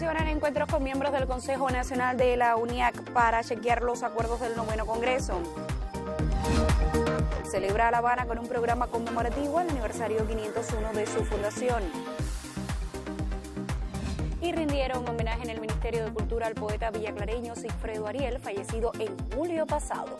Funcionan encuentros con miembros del Consejo Nacional de la UNIAC para chequear los acuerdos del 9º Congreso. Celebra La Habana con un programa conmemorativo al aniversario 501 de su fundación. Y rindieron homenaje en el Ministerio de Cultura al poeta villaclareño Sigfredo Ariel, fallecido en julio pasado.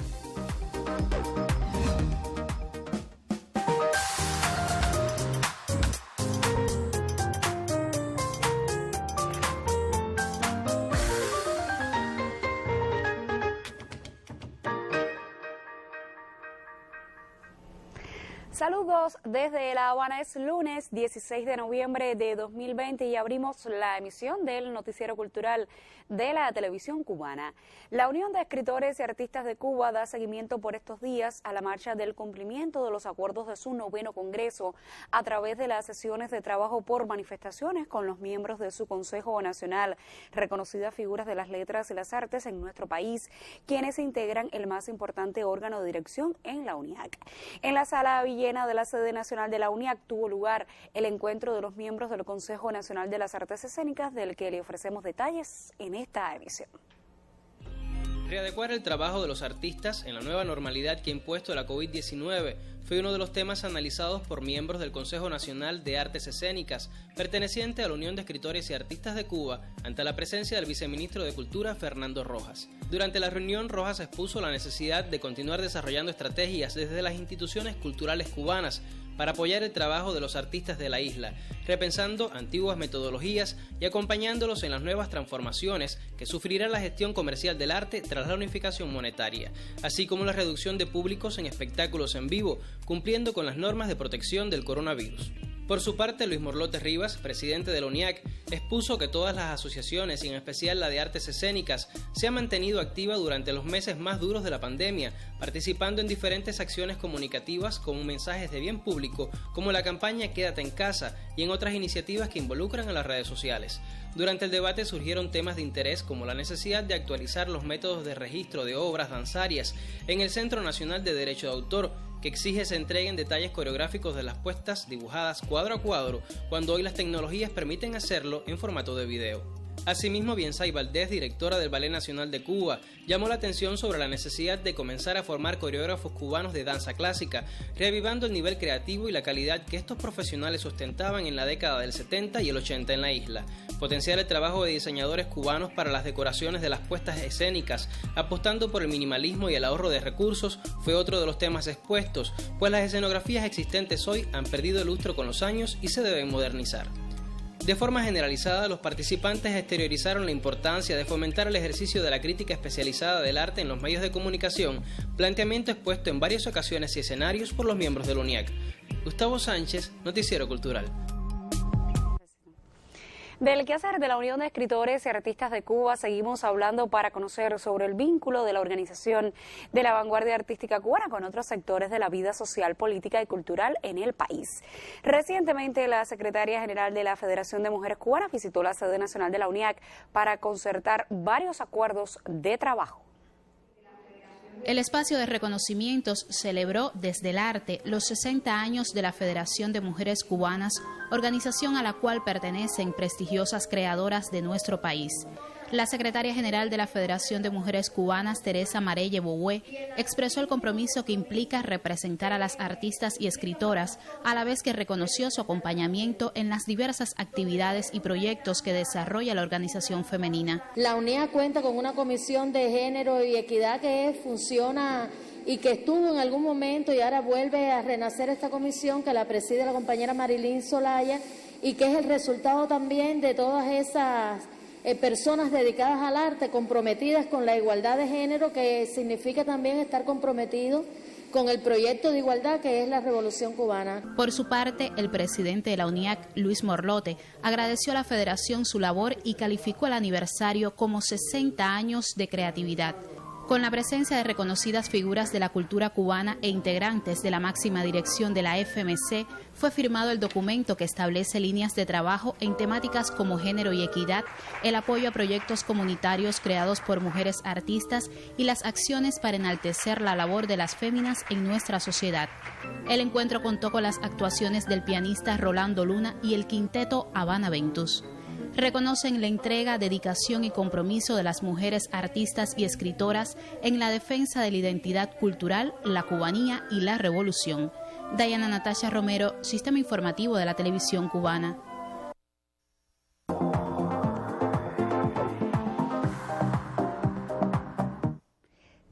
Saludos desde La Habana, es lunes 16 de noviembre de 2020 y abrimos la emisión del Noticiero Cultural de la televisión cubana. La Unión de Escritores y Artistas de Cuba da seguimiento por estos días a la marcha del cumplimiento de los acuerdos de su 9º Congreso a través de las sesiones de trabajo por manifestaciones con los miembros de su Consejo Nacional, reconocidas figuras de las letras y las artes en nuestro país, quienes integran el más importante órgano de dirección en la UNIAC. En la sala Villena de la sede nacional de la UNIAC tuvo lugar el encuentro de los miembros del Consejo Nacional de las Artes Escénicas, del que le ofrecemos detalles en esta emisión. Readecuar el trabajo de los artistas en la nueva normalidad que ha impuesto la COVID-19 fue uno de los temas analizados por miembros del Consejo Nacional de Artes Escénicas, perteneciente a la Unión de Escritores y Artistas de Cuba, ante la presencia del viceministro de Cultura, Fernando Rojas. Durante la reunión, Rojas expuso la necesidad de continuar desarrollando estrategias desde las instituciones culturales cubanas para apoyar el trabajo de los artistas de la isla, repensando antiguas metodologías y acompañándolos en las nuevas transformaciones que sufrirá la gestión comercial del arte tras la unificación monetaria, así como la reducción de públicos en espectáculos en vivo, cumpliendo con las normas de protección del coronavirus. Por su parte, Luis Morlote Rivas, presidente de la UNIAC, expuso que todas las asociaciones, y en especial la de artes escénicas, se han mantenido activa durante los meses más duros de la pandemia, participando en diferentes acciones comunicativas con mensajes de bien público, como la campaña Quédate en casa, y en otras iniciativas que involucran a las redes sociales. Durante el debate surgieron temas de interés como la necesidad de actualizar los métodos de registro de obras danzarias en el Centro Nacional de Derecho de Autor, que exige se entreguen detalles coreográficos de las puestas dibujadas cuadro a cuadro, cuando hoy las tecnologías permiten hacerlo en formato de video. Asimismo, Biensay Valdés, directora del Ballet Nacional de Cuba, llamó la atención sobre la necesidad de comenzar a formar coreógrafos cubanos de danza clásica, reavivando el nivel creativo y la calidad que estos profesionales ostentaban en la década del 70 y el 80 en la isla. Potenciar el trabajo de diseñadores cubanos para las decoraciones de las puestas escénicas, apostando por el minimalismo y el ahorro de recursos, fue otro de los temas expuestos, pues las escenografías existentes hoy han perdido el lustro con los años y se deben modernizar. De forma generalizada, los participantes exteriorizaron la importancia de fomentar el ejercicio de la crítica especializada del arte en los medios de comunicación, planteamiento expuesto en varias ocasiones y escenarios por los miembros de la UNIAC. Gustavo Sánchez, Noticiero Cultural. Del quehacer de la Unión de Escritores y Artistas de Cuba seguimos hablando para conocer sobre el vínculo de la organización de la vanguardia artística cubana con otros sectores de la vida social, política y cultural en el país. Recientemente, la secretaria general de la Federación de Mujeres Cubanas visitó la sede nacional de la UNIAC para concertar varios acuerdos de trabajo. El espacio de reconocimientos celebró desde el arte los 60 años de la Federación de Mujeres Cubanas, organización a la cual pertenecen prestigiosas creadoras de nuestro país. La secretaria general de la Federación de Mujeres Cubanas, Teresa Marelle Bobué, expresó el compromiso que implica representar a las artistas y escritoras, a la vez que reconoció su acompañamiento en las diversas actividades y proyectos que desarrolla la organización femenina. La UNIAC cuenta con una comisión de género y equidad que funciona y que estuvo en algún momento y ahora vuelve a renacer esta comisión que la preside la compañera Marilyn Solaya y que es el resultado también de todas esas personas dedicadas al arte, comprometidas con la igualdad de género, que significa también estar comprometido con el proyecto de igualdad que es la Revolución Cubana. Por su parte, el presidente de la UNIAC, Luis Morlote, agradeció a la Federación su labor y calificó el aniversario como 60 años de creatividad. Con la presencia de reconocidas figuras de la cultura cubana e integrantes de la máxima dirección de la FMC, fue firmado el documento que establece líneas de trabajo en temáticas como género y equidad, el apoyo a proyectos comunitarios creados por mujeres artistas y las acciones para enaltecer la labor de las féminas en nuestra sociedad. El encuentro contó con las actuaciones del pianista Rolando Luna y el quinteto Habana Ventus. reconocen la entrega, dedicación y compromiso de las mujeres artistas y escritoras en la defensa de la identidad cultural, la cubanía y la revolución. Diana Natasha Romero, Sistema Informativo de la Televisión Cubana.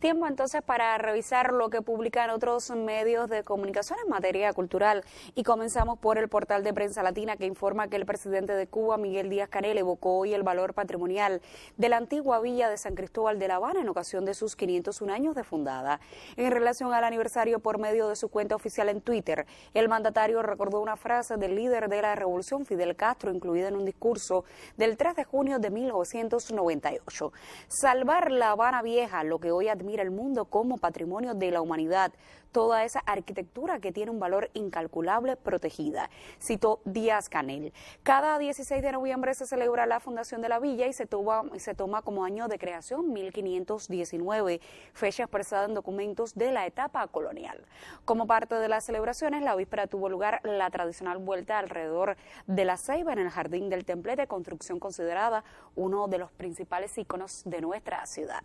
Tiempo entonces para revisar lo que publican otros medios de comunicación en materia cultural, y comenzamos por el portal de Prensa Latina, que informa que el presidente de Cuba, Miguel Díaz-Canel, evocó hoy el valor patrimonial de la antigua villa de San Cristóbal de La Habana en ocasión de sus 501 años de fundada. En relación al aniversario, por medio de su cuenta oficial en Twitter, el mandatario recordó una frase del líder de la revolución, Fidel Castro, incluida en un discurso del 3 de junio de 1998. Salvar La Habana Vieja, lo que hoy admira el mundo como patrimonio de la humanidad, toda esa arquitectura que tiene un valor incalculable protegida, citó Díaz-Canel. Cada 16 de noviembre se celebra la fundación de la villa y se toma como año de creación 1519, fecha expresada en documentos de la etapa colonial. Como parte de las celebraciones, la víspera tuvo lugar la tradicional vuelta alrededor de la ceiba en el Jardín del Templete, construcción considerada uno de los principales íconos de nuestra ciudad.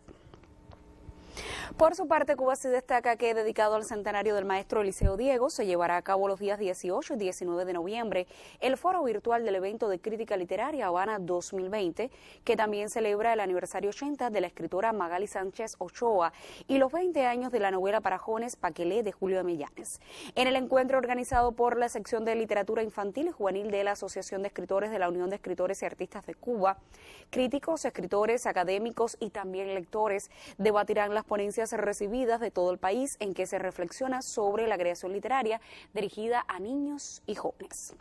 Por su parte, Cuba sí destaca que, dedicado al centenario del maestro Eliseo Diego, se llevará a cabo los días 18 y 19 de noviembre el foro virtual del evento de crítica literaria Habana 2020, que también celebra el aniversario 80 de la escritora Magali Sánchez Ochoa y los 20 años de la novela para jóvenes Paquelé de Julio Amellanes. En el encuentro organizado por la sección de literatura infantil y juvenil de la Asociación de Escritores de la Unión de Escritores y Artistas de Cuba, críticos, escritores, académicos y también lectores debatirán las ponencias recibidas de todo el país en que se reflexiona sobre la creación literaria dirigida a niños y jóvenes.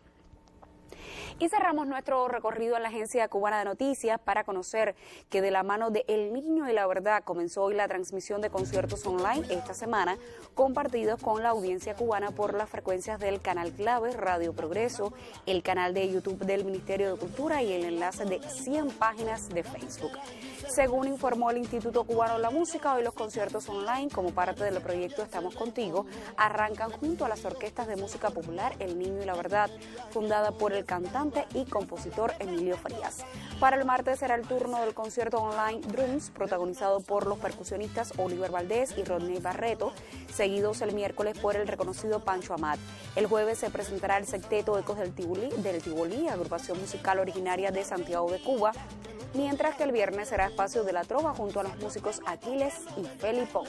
Y cerramos nuestro recorrido en la Agencia Cubana de Noticias para conocer que, de la mano de El Niño y la Verdad, comenzó hoy la transmisión de conciertos online esta semana, compartidos con la audiencia cubana por las frecuencias del canal clave Radio Progreso, el canal de YouTube del Ministerio de Cultura y el enlace de 100 páginas de Facebook. Según informó el Instituto Cubano de la Música, hoy los conciertos online, como parte del proyecto Estamos Contigo, arrancan junto a las orquestas de música popular El Niño y la Verdad, fundada por el cantante y compositor Emilio Frías. Para el martes será el turno del concierto online Drums, protagonizado por los percusionistas Oliver Valdés y Rodney Barreto, seguidos el miércoles por el reconocido Pancho Amat. El jueves se presentará el sexteto Ecos del Tibolí, agrupación musical originaria de Santiago de Cuba, mientras que el viernes será espacio de la trova junto a los músicos Aquiles y Felipón.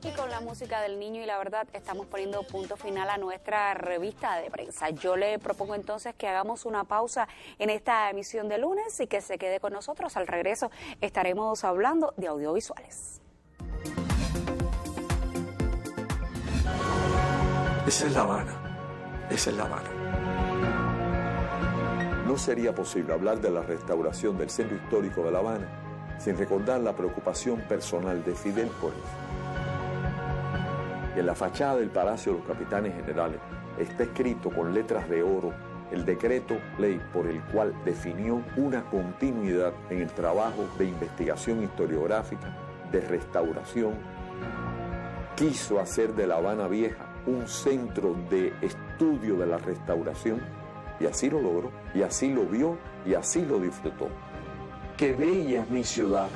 Y con la música del Niño y la Verdad estamos poniendo punto final a nuestra revista de prensa. Yo le propongo entonces que hagamos una pausa en esta emisión de lunes y que se quede con nosotros. Al regreso estaremos hablando de audiovisuales. Esa es La Habana. Esa es La Habana. No sería posible hablar de la restauración del centro histórico de La Habana sin recordar la preocupación personal de Fidel por eso. Y en la fachada del Palacio de los Capitanes Generales está escrito con letras de oro el decreto ley por el cual definió una continuidad en el trabajo de investigación historiográfica, de restauración. Quiso hacer de La Habana Vieja un centro de estudio de la restauración, y así lo logró, y así lo vio, y así lo disfrutó. ¡Qué bella es mi ciudad!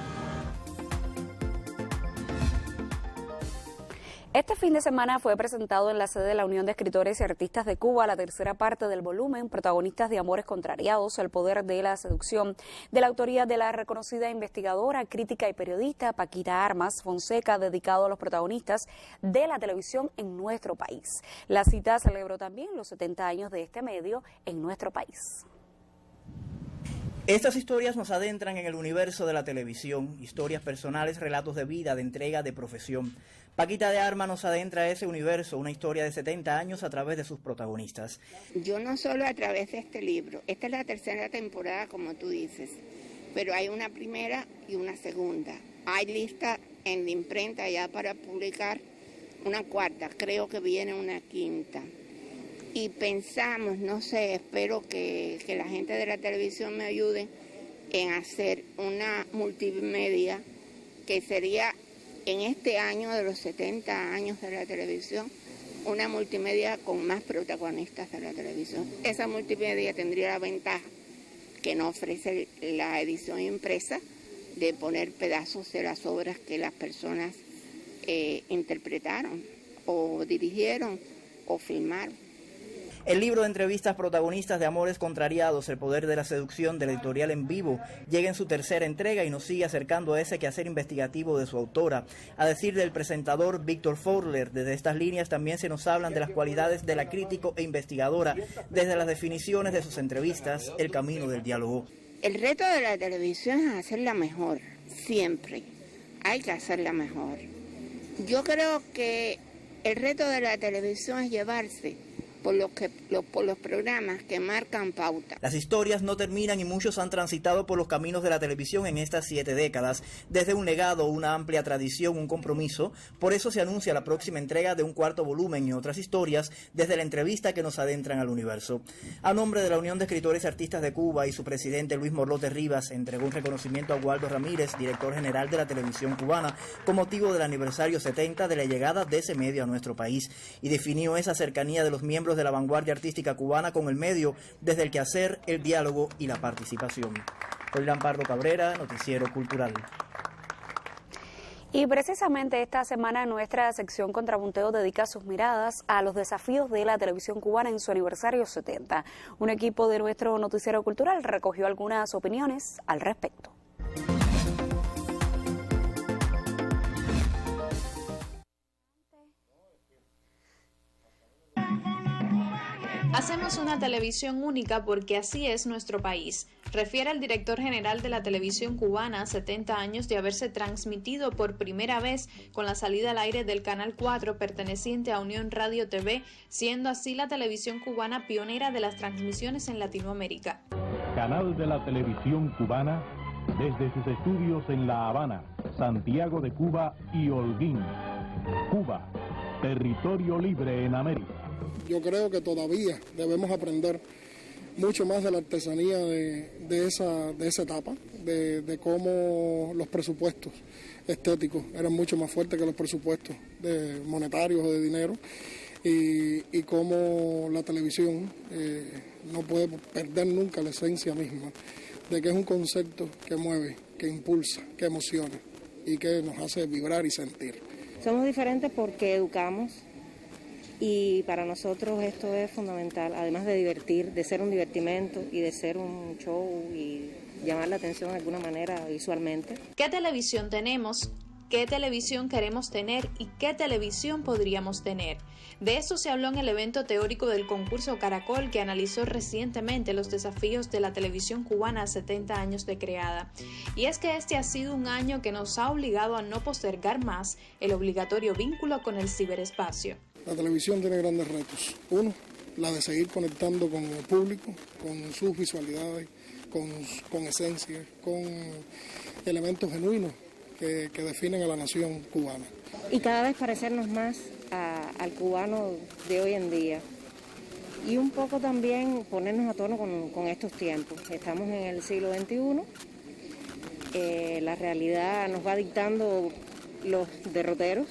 Este fin de semana fue presentado en la sede de la Unión de Escritores y Artistas de Cuba la tercera parte del volumen Protagonistas de Amores Contrariados, el poder de la seducción, de la autoría de la reconocida investigadora, crítica y periodista Paquita Armas Fonseca, dedicado a los protagonistas de la televisión en nuestro país. La cita celebró también los 70 años de este medio en nuestro país. Estas historias nos adentran en el universo de la televisión, historias personales, relatos de vida, de entrega, de profesión. Paquita de Armas nos adentra a ese universo, una historia de 70 años a través de sus protagonistas. Yo no solo a través de este libro, esta es la tercera temporada como tú dices, pero hay una primera y una segunda. Hay lista en la imprenta ya para publicar una cuarta, creo que viene una quinta. Y pensamos, no sé, espero que la gente de la televisión me ayude en hacer una multimedia que sería en este año de los 70 años de la televisión, una multimedia con más protagonistas de la televisión. Esa multimedia tendría la ventaja que no ofrece la edición impresa de poner pedazos de las obras que las personas interpretaron o dirigieron o filmaron. El libro de entrevistas protagonistas de Amores Contrariados, el poder de la seducción, del editorial En Vivo, llega en su tercera entrega y nos sigue acercando a ese quehacer investigativo de su autora. A decir del presentador Víctor Fowler, desde estas líneas también se nos hablan de las cualidades de la crítico e investigadora, desde las definiciones de sus entrevistas, el camino del diálogo. El reto de la televisión es hacerla mejor, siempre. Hay que hacerla mejor. Yo creo que el reto de la televisión es llevarse por los programas que marcan pauta. Las historias no terminan y muchos han transitado por los caminos de la televisión en estas 7 décadas, desde un legado, una amplia tradición, un compromiso. Por eso se anuncia la próxima entrega de un 4º volumen y otras historias desde la entrevista que nos adentran al universo. A nombre de la Unión de Escritores y Artistas de Cuba y su presidente Luis Morlote Rivas, entregó un reconocimiento a Waldo Ramírez, director general de la televisión cubana, con motivo del aniversario 70 de la llegada de ese medio a nuestro país, y definió esa cercanía de los miembros de la vanguardia artística cubana con el medio, desde el quehacer, el diálogo y la participación. Soy Lampardo Cabrera, Noticiero Cultural. Y precisamente esta semana nuestra sección Contrapunteo dedica sus miradas a los desafíos de la televisión cubana en su aniversario 70. Un equipo de nuestro Noticiero Cultural recogió algunas opiniones al respecto. Hacemos una televisión única porque así es nuestro país, refiere el director general de la televisión cubana, 70 años de haberse transmitido por primera vez con la salida al aire del Canal 4 perteneciente a Unión Radio TV, siendo así la televisión cubana pionera de las transmisiones en Latinoamérica. Canal de la televisión cubana, desde sus estudios en La Habana, Santiago de Cuba y Holguín. Cuba, territorio libre en América. Yo creo que todavía debemos aprender mucho más de la artesanía de esa etapa, de cómo los presupuestos estéticos eran mucho más fuertes que los presupuestos monetarios o de dinero, y cómo la televisión no puede perder nunca la esencia misma de que es un concepto que mueve, que impulsa, que emociona y que nos hace vibrar y sentir. Somos diferentes porque educamos. Y para nosotros esto es fundamental, además de divertir, de ser un divertimento y de ser un show y llamar la atención de alguna manera visualmente. ¿Qué televisión tenemos? ¿Qué televisión queremos tener? ¿Y qué televisión podríamos tener? De eso se habló en el evento teórico del concurso Caracol, que analizó recientemente los desafíos de la televisión cubana a 70 años de creada. Y es que este ha sido un año que nos ha obligado a no postergar más el obligatorio vínculo con el ciberespacio. La televisión tiene grandes retos. Uno, la de seguir conectando con el público, con sus visualidades, con esencia, con elementos genuinos que definen a la nación cubana. Y cada vez parecernos más al cubano de hoy en día. Y un poco también ponernos a tono con estos tiempos. Estamos en el siglo XXI, la realidad nos va dictando los derroteros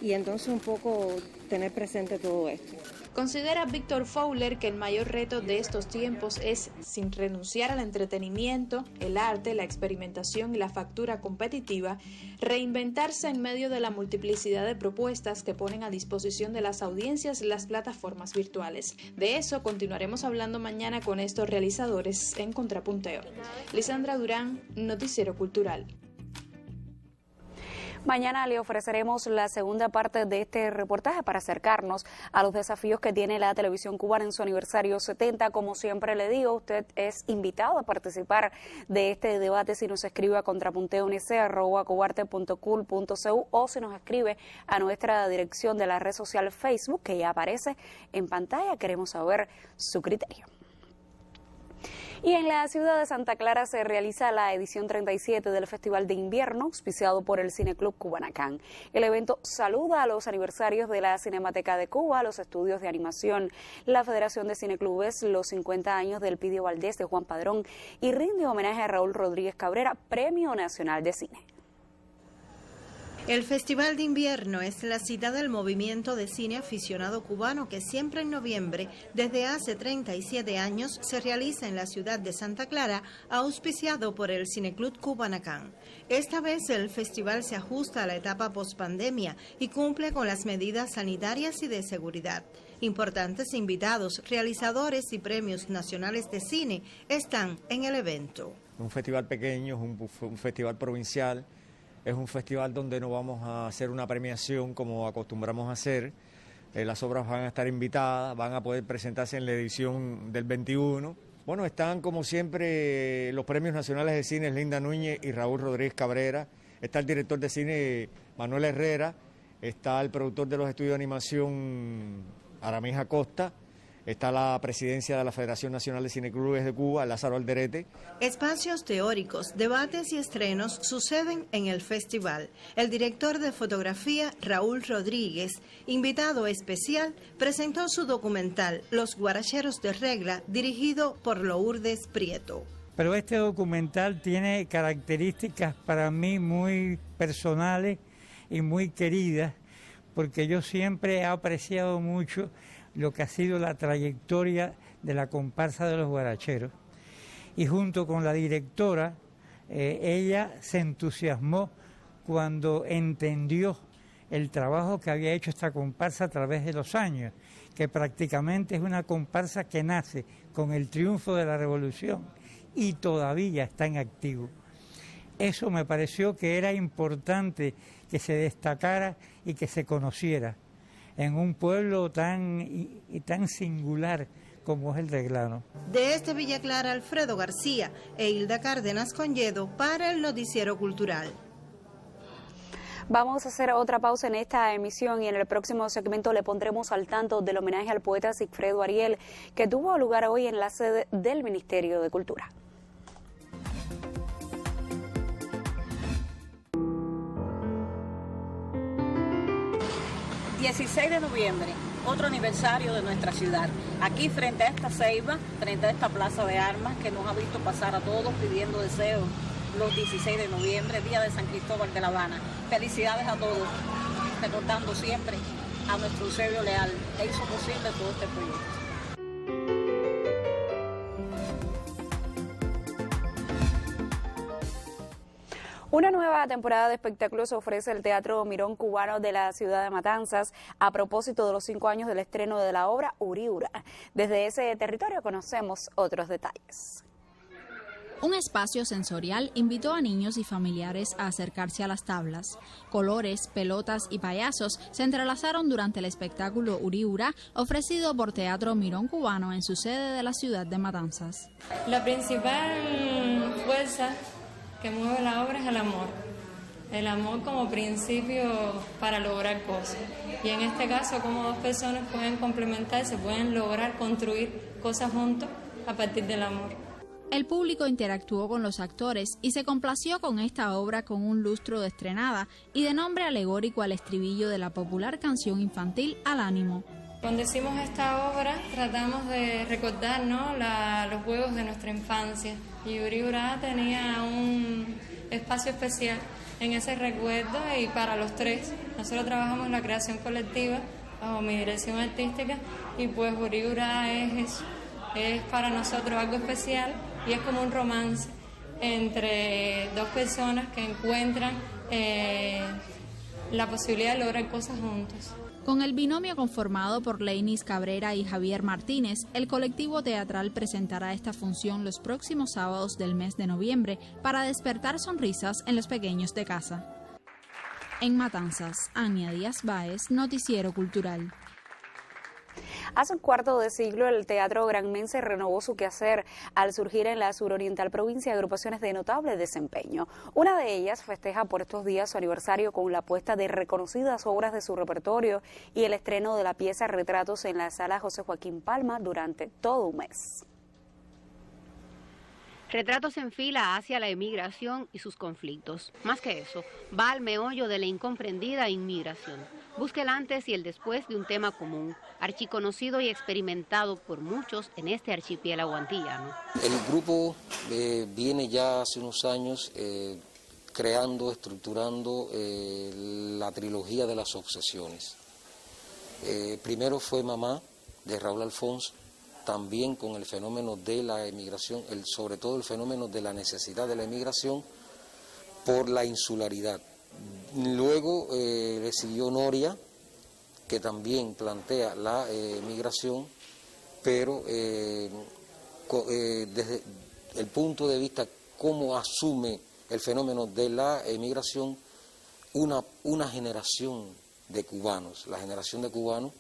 y entonces un poco tener presente todo esto. Considera Víctor Fowler que el mayor reto de estos tiempos es, sin renunciar al entretenimiento, el arte, la experimentación y la factura competitiva, reinventarse en medio de la multiplicidad de propuestas que ponen a disposición de las audiencias las plataformas virtuales. De eso continuaremos hablando mañana con estos realizadores en Contrapunteo. Lisandra Durán, Noticiero Cultural. Mañana le ofreceremos la segunda parte de este reportaje para acercarnos a los desafíos que tiene la televisión cubana en su aniversario 70. Como siempre le digo, usted es invitado a participar de este debate si nos escribe a contrapunteo.cubarte.cul.cu o si nos escribe a nuestra dirección de la red social Facebook, que ya aparece en pantalla. Queremos saber su criterio. Y en la ciudad de Santa Clara se realiza la edición 37 del Festival de Invierno, auspiciado por el Cineclub Cubanacán. El evento saluda a los aniversarios de la Cinemateca de Cuba, los estudios de animación, la Federación de Cineclubes, los 50 años del Pidio Valdés de Juan Padrón y rinde homenaje a Raúl Rodríguez Cabrera, Premio Nacional de Cine. El Festival de Invierno es la cita del movimiento de cine aficionado cubano que siempre en noviembre, desde hace 37 años, se realiza en la ciudad de Santa Clara, auspiciado por el Cineclub Cubanacán. Esta vez el festival se ajusta a la etapa pospandemia y cumple con las medidas sanitarias y de seguridad. Importantes invitados, realizadores y premios nacionales de cine están en el evento. Un festival pequeño, es un festival provincial. Es un festival donde no vamos a hacer una premiación como acostumbramos a hacer. Las obras van a estar invitadas, van a poder presentarse en la edición del 21. Bueno, están como siempre los premios nacionales de cine Linda Núñez y Raúl Rodríguez Cabrera. Está el director de cine Manuel Herrera. Está el productor de los estudios de animación Aramis Acosta. Está la presidencia de la Federación Nacional de Cineclubes de Cuba, Lázaro Alderete. Espacios teóricos, debates y estrenos suceden en el festival. El director de fotografía, Raúl Rodríguez, invitado especial, presentó su documental Los Guaracheros de Regla, dirigido por Lourdes Prieto. Pero este documental tiene características para mí muy personales y muy queridas, porque yo siempre he apreciado mucho lo que ha sido la trayectoria de la comparsa de los guaracheros. Y junto con la directora, ella se entusiasmó cuando entendió el trabajo que había hecho esta comparsa a través de los años, que prácticamente es una comparsa que nace con el triunfo de la Revolución y todavía está en activo. Eso me pareció que era importante que se destacara y que se conociera en un pueblo tan singular como es el Reglano. Desde Villa Clara, Alfredo García e Hilda Cárdenas Conyedo para el Noticiero Cultural. Vamos a hacer otra pausa en esta emisión y en el próximo segmento le pondremos al tanto del homenaje al poeta Sigfredo Ariel que tuvo lugar hoy en la sede del Ministerio de Cultura. El 16 de noviembre, otro aniversario de nuestra ciudad. Aquí frente a esta ceiba, frente a esta plaza de armas que nos ha visto pasar a todos pidiendo deseos los 16 de noviembre, día de San Cristóbal de La Habana. Felicidades a todos, recordando siempre a nuestro Eusebio Leal, que hizo posible todo este proyecto. Una nueva temporada de espectáculos ofrece el Teatro Mirón Cubano de la ciudad de Matanzas a propósito de los 5 años del estreno de la obra Uriura. Desde ese territorio conocemos otros detalles. Un espacio sensorial invitó a niños y familiares a acercarse a las tablas. Colores, pelotas y payasos se entrelazaron durante el espectáculo Uriura, ofrecido por Teatro Mirón Cubano en su sede de la ciudad de Matanzas. La principal fuerza que mueve la obra es el amor como principio para lograr cosas. Y en este caso, como dos personas pueden complementarse, pueden lograr construir cosas juntos a partir del amor. El público interactuó con los actores y se complació con esta obra con un lustro de estrenada y de nombre alegórico al estribillo de la popular canción infantil Al Ánimo. Cuando hicimos esta obra tratamos de recordar, ¿no?, los juegos de nuestra infancia, y Uriura tenía un espacio especial en ese recuerdo y para los tres. Nosotros trabajamos la creación colectiva bajo mi dirección artística y pues Uriura es para nosotros algo especial y es como un romance entre dos personas que encuentran la posibilidad de lograr cosas juntos. Con el binomio conformado por Leinis Cabrera y Javier Martínez, el colectivo teatral presentará esta función los próximos sábados del mes de noviembre para despertar sonrisas en los pequeños de casa. En Matanzas, Ania Díaz Báez, Noticiero Cultural. Hace un cuarto de siglo el Teatro Granmense renovó su quehacer al surgir en la suroriental provincia agrupaciones de notable desempeño. Una de ellas festeja por estos días su aniversario con la puesta de reconocidas obras de su repertorio y el estreno de la pieza Retratos en la Sala José Joaquín Palma durante todo un mes. Retratos en fila hacia la emigración y sus conflictos. Más que eso, va al meollo de la incomprendida inmigración. Busca el antes y el después de un tema común, archiconocido y experimentado por muchos en este archipiélago antillano. El grupo viene ya hace unos años creando, estructurando la trilogía de las obsesiones. Primero fue Mamá, de Raúl Alfonso, también con el fenómeno de la emigración, sobre todo el fenómeno de la necesidad de la emigración por la insularidad. Luego le siguió Noria, que también plantea la migración, pero desde el punto de vista cómo asume el fenómeno de la emigración una generación de cubanos, la generación de cubanos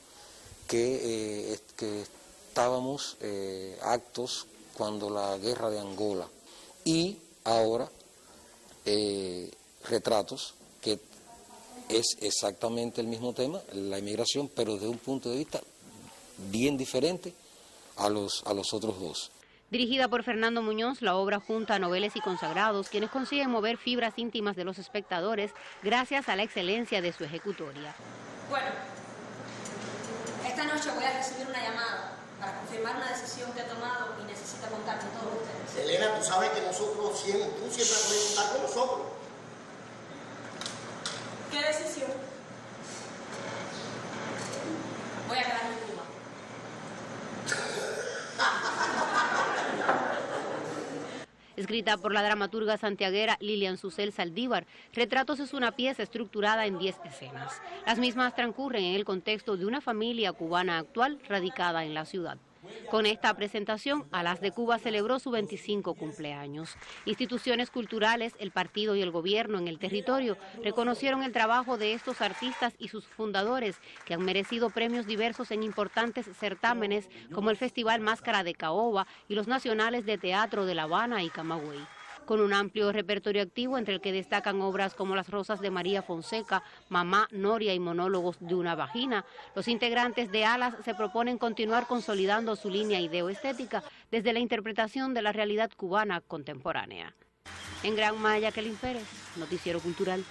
que estábamos actos cuando la guerra de Angola, y ahora Retratos, que es exactamente el mismo tema, la emigración, pero desde un punto de vista bien diferente a los otros dos. Dirigida por Fernando Muñoz, la obra junta a noveles y consagrados, quienes consiguen mover fibras íntimas de los espectadores gracias a la excelencia de su ejecutoria. Bueno, esta noche voy a recibir una llamada para confirmar una decisión que he tomado y necesito contar con todos ustedes. Elena, tú sabes que tú siempre puedes contar con nosotros. ¿Qué decisión? Voy a quedarme en Cuba. Escrita por la dramaturga santiaguera Lilian Susel Saldívar, Retratos es una pieza estructurada en 10 escenas. Las mismas transcurren en el contexto de una familia cubana actual radicada en la ciudad. Con esta presentación, Alas de Cuba celebró su 25 cumpleaños. Instituciones culturales, el partido y el gobierno en el territorio reconocieron el trabajo de estos artistas y sus fundadores, que han merecido premios diversos en importantes certámenes como el Festival Máscara de Caoba y los nacionales de teatro de La Habana y Camagüey. Con un amplio repertorio activo entre el que destacan obras como Las Rosas de María Fonseca, Mamá, Noria y Monólogos de una Vagina, los integrantes de Alas se proponen continuar consolidando su línea ideoestética desde la interpretación de la realidad cubana contemporánea. En Gran Maya, Kelin Pérez, Noticiero Cultural.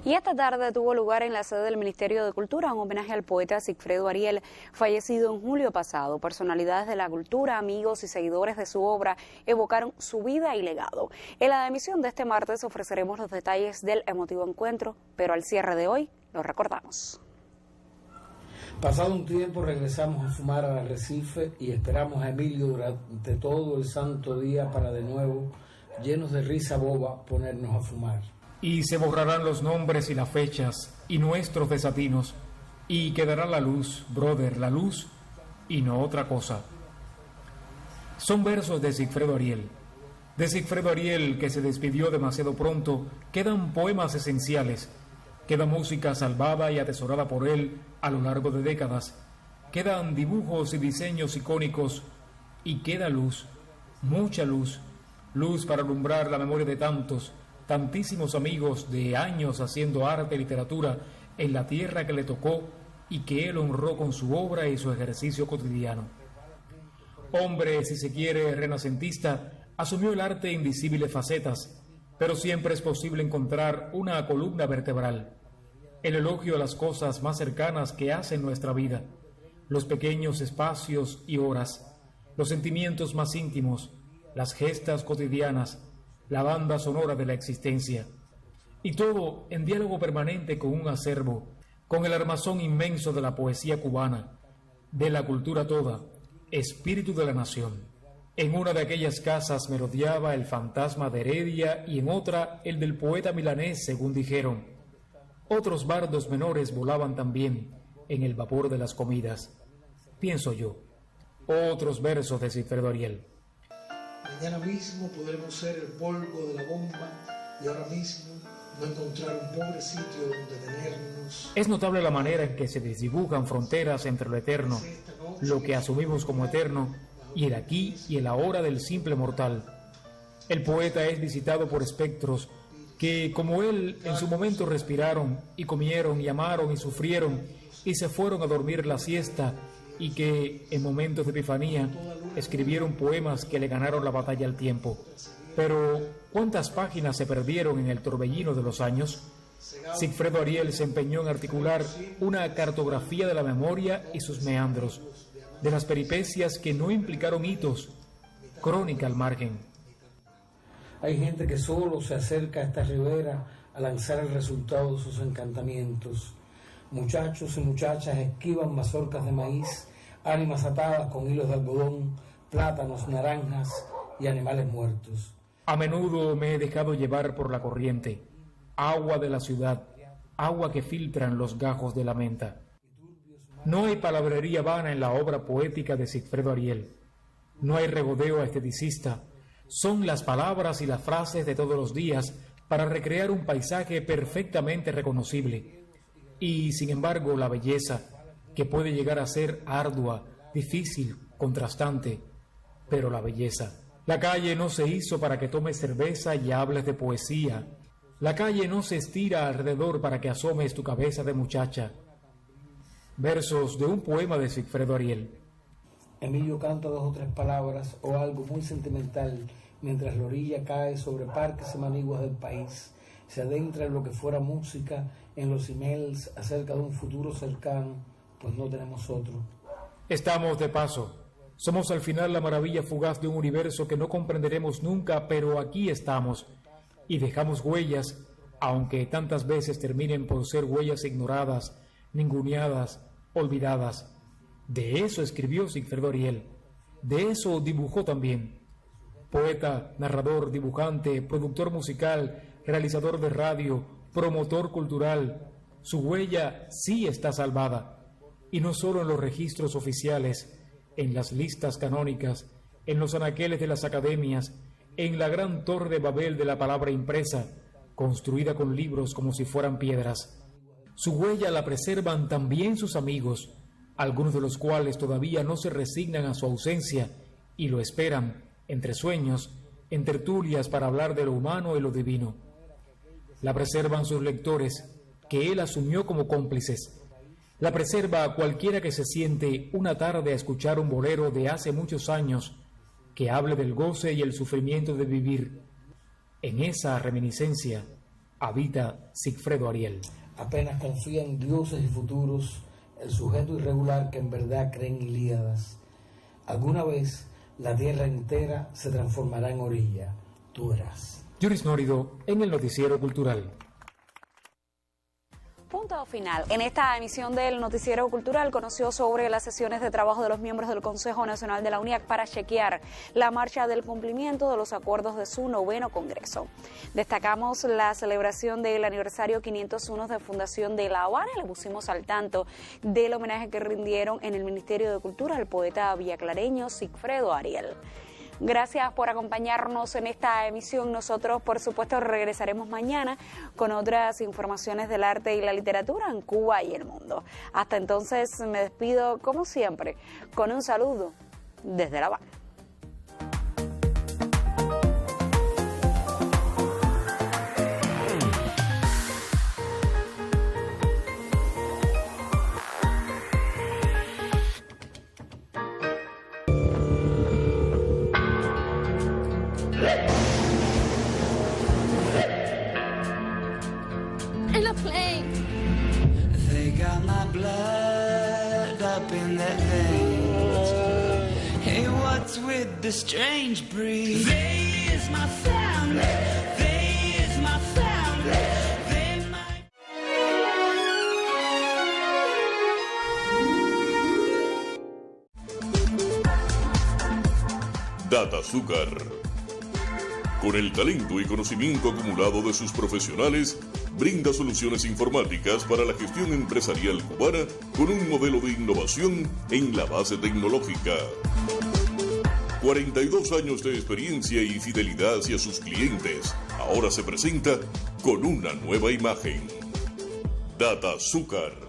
Y esta tarde tuvo lugar en la sede del Ministerio de Cultura un homenaje al poeta Sigfredo Ariel, fallecido en julio pasado. Personalidades de la cultura, amigos y seguidores de su obra evocaron su vida y legado. En la emisión de este martes ofreceremos los detalles del emotivo encuentro, pero al cierre de hoy lo recordamos. Pasado un tiempo regresamos a fumar al Arrecife y esperamos a Emilio durante todo el santo día para de nuevo, llenos de risa boba, ponernos a fumar. Y se borrarán los nombres y las fechas y nuestros desatinos, y quedará la luz, brother, la luz, y no otra cosa. Son versos de Sigfredo Ariel. De Sigfredo Ariel, que se despidió demasiado pronto, quedan poemas esenciales, queda música salvada y atesorada por él a lo largo de décadas, quedan dibujos y diseños icónicos, y queda luz, mucha luz, luz para alumbrar la memoria de tantísimos amigos de años haciendo arte y literatura en la tierra que le tocó y que él honró con su obra y su ejercicio cotidiano. Hombre, si se quiere, renacentista, asumió el arte en visibles facetas, pero siempre es posible encontrar una columna vertebral, el elogio a las cosas más cercanas que hacen nuestra vida, los pequeños espacios y horas, los sentimientos más íntimos, las gestas cotidianas, la banda sonora de la existencia, y todo en diálogo permanente con un acervo, con el armazón inmenso de la poesía cubana, de la cultura toda, espíritu de la nación. En una de aquellas casas merodeaba el fantasma de Heredia y en otra el del poeta milanés, según dijeron. Otros bardos menores volaban también en el vapor de las comidas. Pienso yo, otros versos de Sigfredo Ariel. Mañana mismo podremos ser el polvo de la bomba y ahora mismo no encontrar un pobre sitio donde tenernos. Es notable la manera en que se desdibujan fronteras entre lo eterno, lo que asumimos como eterno, y el aquí y el ahora del simple mortal. El poeta es visitado por espectros que, como él, en su momento respiraron y comieron y amaron y sufrieron y se fueron a dormir la siesta, y que, en momentos de epifanía, escribieron poemas que le ganaron la batalla al tiempo. Pero, ¿cuántas páginas se perdieron en el torbellino de los años? Sigfredo Ariel se empeñó en articular una cartografía de la memoria y sus meandros, de las peripecias que no implicaron hitos, crónica al margen. Hay gente que solo se acerca a esta ribera a lanzar el resultado de sus encantamientos. Muchachos y muchachas esquivan mazorcas de maíz, ánimas atadas con hilos de algodón, plátanos, naranjas y animales muertos. A menudo me he dejado llevar por la corriente, agua de la ciudad, agua que filtran los gajos de la menta. No hay palabrería vana en la obra poética de Sigfredo Ariel. No hay regodeo esteticista. Son las palabras y las frases de todos los días para recrear un paisaje perfectamente reconocible. Y, sin embargo, la belleza, que puede llegar a ser ardua, difícil, contrastante, pero la belleza. La calle no se hizo para que tomes cerveza y hables de poesía. La calle no se estira alrededor para que asomes tu cabeza de muchacha. Versos de un poema de Sigfredo Ariel. Emilio canta 2 o 3 palabras o algo muy sentimental mientras la orilla cae sobre parques y maniguas del país. Se adentra en lo que fuera música, en los emails acerca de un futuro cercano, pues no tenemos otro. Estamos de paso. Somos al final la maravilla fugaz de un universo que no comprenderemos nunca, pero aquí estamos. Y dejamos huellas, aunque tantas veces terminen por ser huellas ignoradas, ninguneadas, olvidadas. De eso escribió Sigfredo Ariel. De eso dibujó también. Poeta, narrador, dibujante, productor musical, realizador de radio, promotor cultural. Su huella sí está salvada. Y no solo en los registros oficiales, en las listas canónicas, en los anaqueles de las academias, en la gran torre de Babel de la palabra impresa, construida con libros como si fueran piedras. Su huella la preservan también sus amigos, algunos de los cuales todavía no se resignan a su ausencia y lo esperan, entre sueños, en tertulias para hablar de lo humano y lo divino. La preservan sus lectores, que él asumió como cómplices. La preserva cualquiera que se siente una tarde a escuchar un bolero de hace muchos años que hable del goce y el sufrimiento de vivir. En esa reminiscencia habita Sigfredo Ariel. Apenas confía en dioses y futuros, el sujeto irregular que en verdad cree en Ilíadas. Alguna vez la tierra entera se transformará en orilla. Tú verás. Yuris Nórido en el Noticiero Cultural. Punto final. En esta emisión del Noticiero Cultural conoció sobre las sesiones de trabajo de los miembros del Consejo Nacional de la UNIAC para chequear la marcha del cumplimiento de los acuerdos de su 9º Congreso. Destacamos la celebración del aniversario 501 de Fundación de La Habana y le pusimos al tanto del homenaje que rindieron en el Ministerio de Cultura al poeta villaclareño Sigfredo Ariel. Gracias por acompañarnos en esta emisión. Nosotros, por supuesto, regresaremos mañana con otras informaciones del arte y la literatura en Cuba y el mundo. Hasta entonces me despido, como siempre, con un saludo desde La Habana. They got my blood up in their veins. Hey, what's with the strange breed? They is my family. They is my family. They might. Data Azúcar. Con el talento y conocimiento acumulado de sus profesionales, brinda soluciones informáticas para la gestión empresarial cubana con un modelo de innovación en la base tecnológica. 42 años de experiencia y fidelidad hacia sus clientes, ahora se presenta con una nueva imagen. Data Azúcar.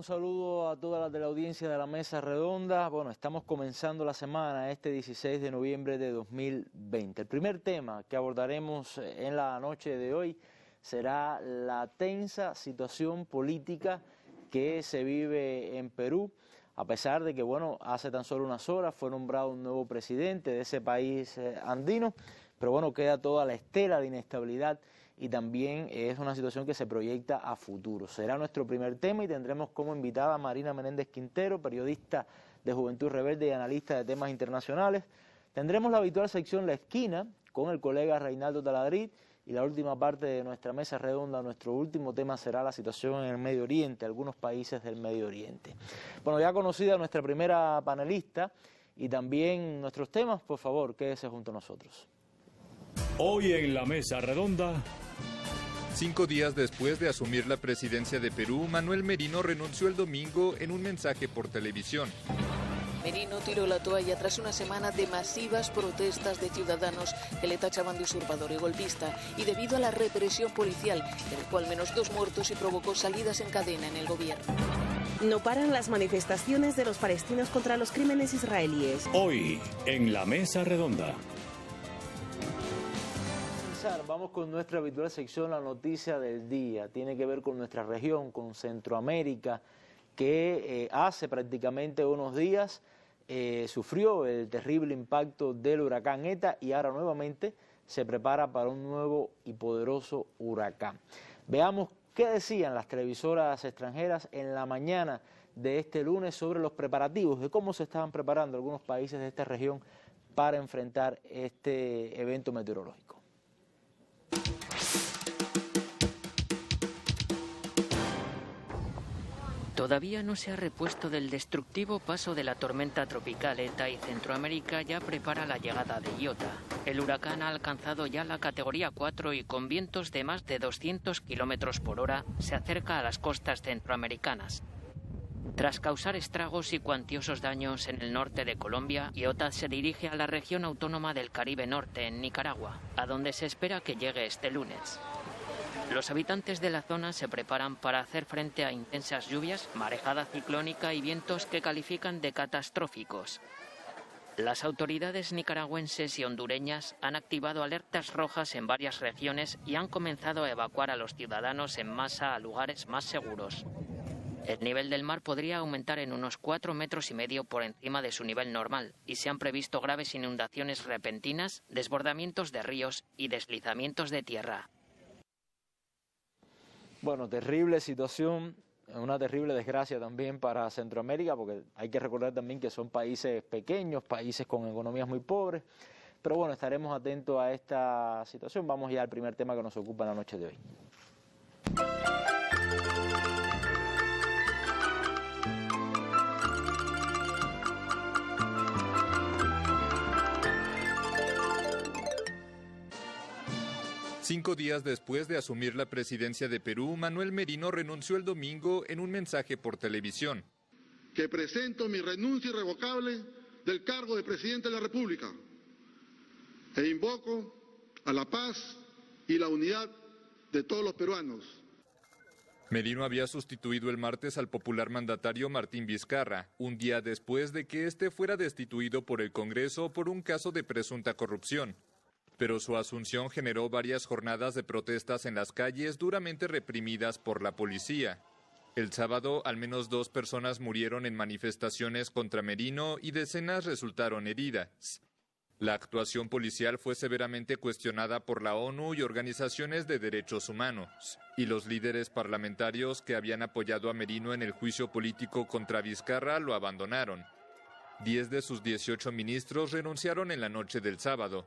Un saludo a toda la teleaudiencia de la Mesa Redonda. Bueno, estamos comenzando la semana, este 16 de noviembre de 2020. El primer tema que abordaremos en la noche de hoy será la tensa situación política que se vive en Perú, a pesar de que, bueno, hace tan solo unas horas fue nombrado un nuevo presidente de ese país andino, pero bueno, queda toda la estela de inestabilidad y también es una situación que se proyecta a futuro. Será nuestro primer tema y tendremos como invitada a Marina Menéndez Quintero, periodista de Juventud Rebelde y analista de temas internacionales. Tendremos la habitual sección La Esquina con el colega Reinaldo Taladrid y la última parte de nuestra mesa redonda, nuestro último tema será la situación en el Medio Oriente, algunos países del Medio Oriente. Bueno, ya conocida nuestra primera panelista y también nuestros temas, por favor, quédese junto a nosotros. Hoy en la Mesa Redonda. 5 días después de asumir la presidencia de Perú, Manuel Merino renunció el domingo en un mensaje por televisión. Merino tiró la toalla tras una semana de masivas protestas de ciudadanos que le tachaban de usurpador y golpista y debido a la represión policial, que dejó al menos 2 muertos y provocó salidas en cadena en el gobierno. No paran las manifestaciones de los palestinos contra los crímenes israelíes. Hoy en la Mesa Redonda. Vamos con nuestra habitual sección, la noticia del día. Tiene que ver con nuestra región, con Centroamérica, que hace prácticamente unos días sufrió el terrible impacto del huracán ETA y ahora nuevamente se prepara para un nuevo y poderoso huracán. Veamos qué decían las televisoras extranjeras en la mañana de este lunes sobre los preparativos, de cómo se estaban preparando algunos países de esta región para enfrentar este evento meteorológico. Todavía no se ha repuesto del destructivo paso de la tormenta tropical ETA y Centroamérica ya prepara la llegada de Iota. El huracán ha alcanzado ya la categoría 4 y con vientos de más de 200 kilómetros por hora se acerca a las costas centroamericanas. Tras causar estragos y cuantiosos daños en el norte de Colombia, Iota se dirige a la región autónoma del Caribe Norte, en Nicaragua, a donde se espera que llegue este lunes. Los habitantes de la zona se preparan para hacer frente a intensas lluvias, marejada ciclónica y vientos que califican de catastróficos. Las autoridades nicaragüenses y hondureñas han activado alertas rojas en varias regiones y han comenzado a evacuar a los ciudadanos en masa a lugares más seguros. El nivel del mar podría aumentar en unos 4,5 metros por encima de su nivel normal y se han previsto graves inundaciones repentinas, desbordamientos de ríos y deslizamientos de tierra. Bueno, terrible situación, una terrible desgracia también para Centroamérica, porque hay que recordar también que son países pequeños, países con economías muy pobres, pero bueno, estaremos atentos a esta situación. Vamos ya al primer tema que nos ocupa en la noche de hoy. Cinco días después de asumir la presidencia de Perú, Manuel Merino renunció el domingo en un mensaje por televisión. Que presento mi renuncia irrevocable del cargo de presidente de la República e invoco a la paz y la unidad de todos los peruanos. Merino había sustituido el martes al popular mandatario Martín Vizcarra, un día después de que este fuera destituido por el Congreso por un caso de presunta corrupción. Pero su asunción generó varias jornadas de protestas en las calles duramente reprimidas por la policía. El sábado, al menos 2 personas murieron en manifestaciones contra Merino y decenas resultaron heridas. La actuación policial fue severamente cuestionada por la ONU y organizaciones de derechos humanos, y los líderes parlamentarios que habían apoyado a Merino en el juicio político contra Vizcarra lo abandonaron. 10 de sus 18 ministros renunciaron en la noche del sábado.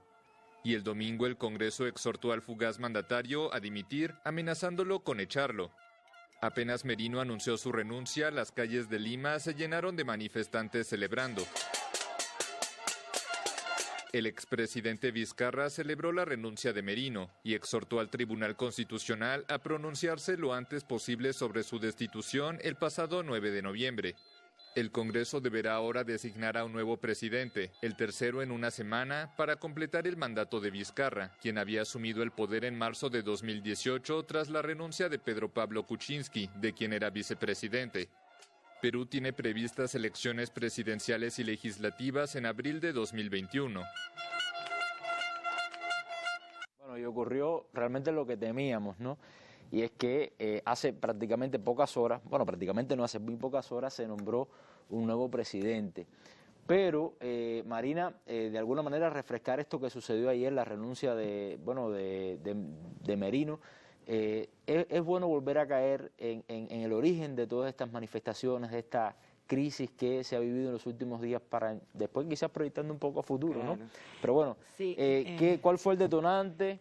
Y el domingo el Congreso exhortó al fugaz mandatario a dimitir, amenazándolo con echarlo. Apenas Merino anunció su renuncia, las calles de Lima se llenaron de manifestantes celebrando. El expresidente Vizcarra celebró la renuncia de Merino y exhortó al Tribunal Constitucional a pronunciarse lo antes posible sobre su destitución el pasado 9 de noviembre. El Congreso deberá ahora designar a un nuevo presidente, el tercero en una semana, para completar el mandato de Vizcarra, quien había asumido el poder en marzo de 2018 tras la renuncia de Pedro Pablo Kuczynski, de quien era vicepresidente. Perú tiene previstas elecciones presidenciales y legislativas en abril de 2021. Bueno, y ocurrió realmente lo que temíamos, ¿no? Y es que hace prácticamente pocas horas, bueno, prácticamente no, hace muy pocas horas se nombró un nuevo presidente. Pero, Marina, de alguna manera refrescar esto que sucedió ayer, la renuncia de Merino, es bueno volver a caer en el origen de todas estas manifestaciones, de esta crisis que se ha vivido en los últimos días, para después quizás proyectando un poco a futuro, claro, ¿no? Pero bueno, sí, ¿cuál fue el detonante?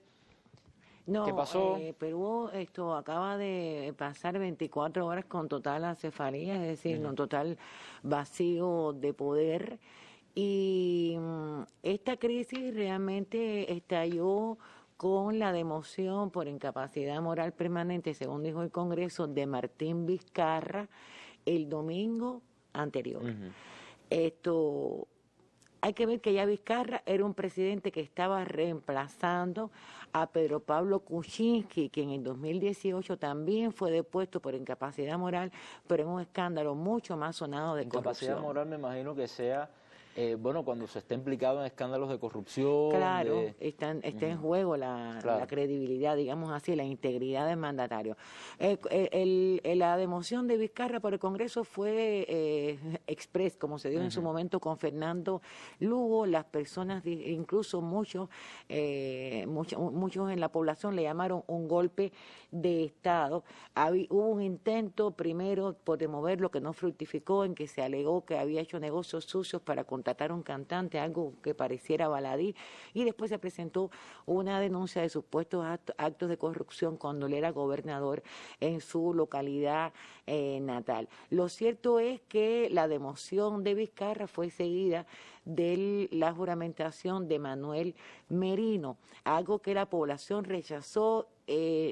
No, ¿qué pasó? Perú acaba de pasar 24 horas con total acefalía, es decir, con total vacío de poder, y esta crisis realmente estalló con la democión por incapacidad moral permanente, según dijo el Congreso, de Martín Vizcarra el domingo anterior. Hay que ver que ya Vizcarra era un presidente que estaba reemplazando a Pedro Pablo Kuczynski, que en el 2018 también fue depuesto por incapacidad moral, pero en un escándalo mucho más sonado de corrupción. Incapacidad moral me imagino que sea, bueno, cuando se está implicado en escándalos de corrupción. Claro, está en juego la credibilidad, digamos así, la integridad del mandatario. La democión de Vizcarra por el Congreso fue express, como se dio en su momento con Fernando Lugo. Las personas, incluso muchos en la población le llamaron un golpe de Estado. Hubo un intento primero por demoverlo que no fructificó, en que se alegó que había hecho negocios sucios para contratar a un cantante, algo que pareciera baladí, y después se presentó una denuncia de supuestos actos de corrupción cuando él era gobernador en su localidad natal. Lo cierto es que la democión de Vizcarra fue seguida de la juramentación de Manuel Merino, algo que la población rechazó,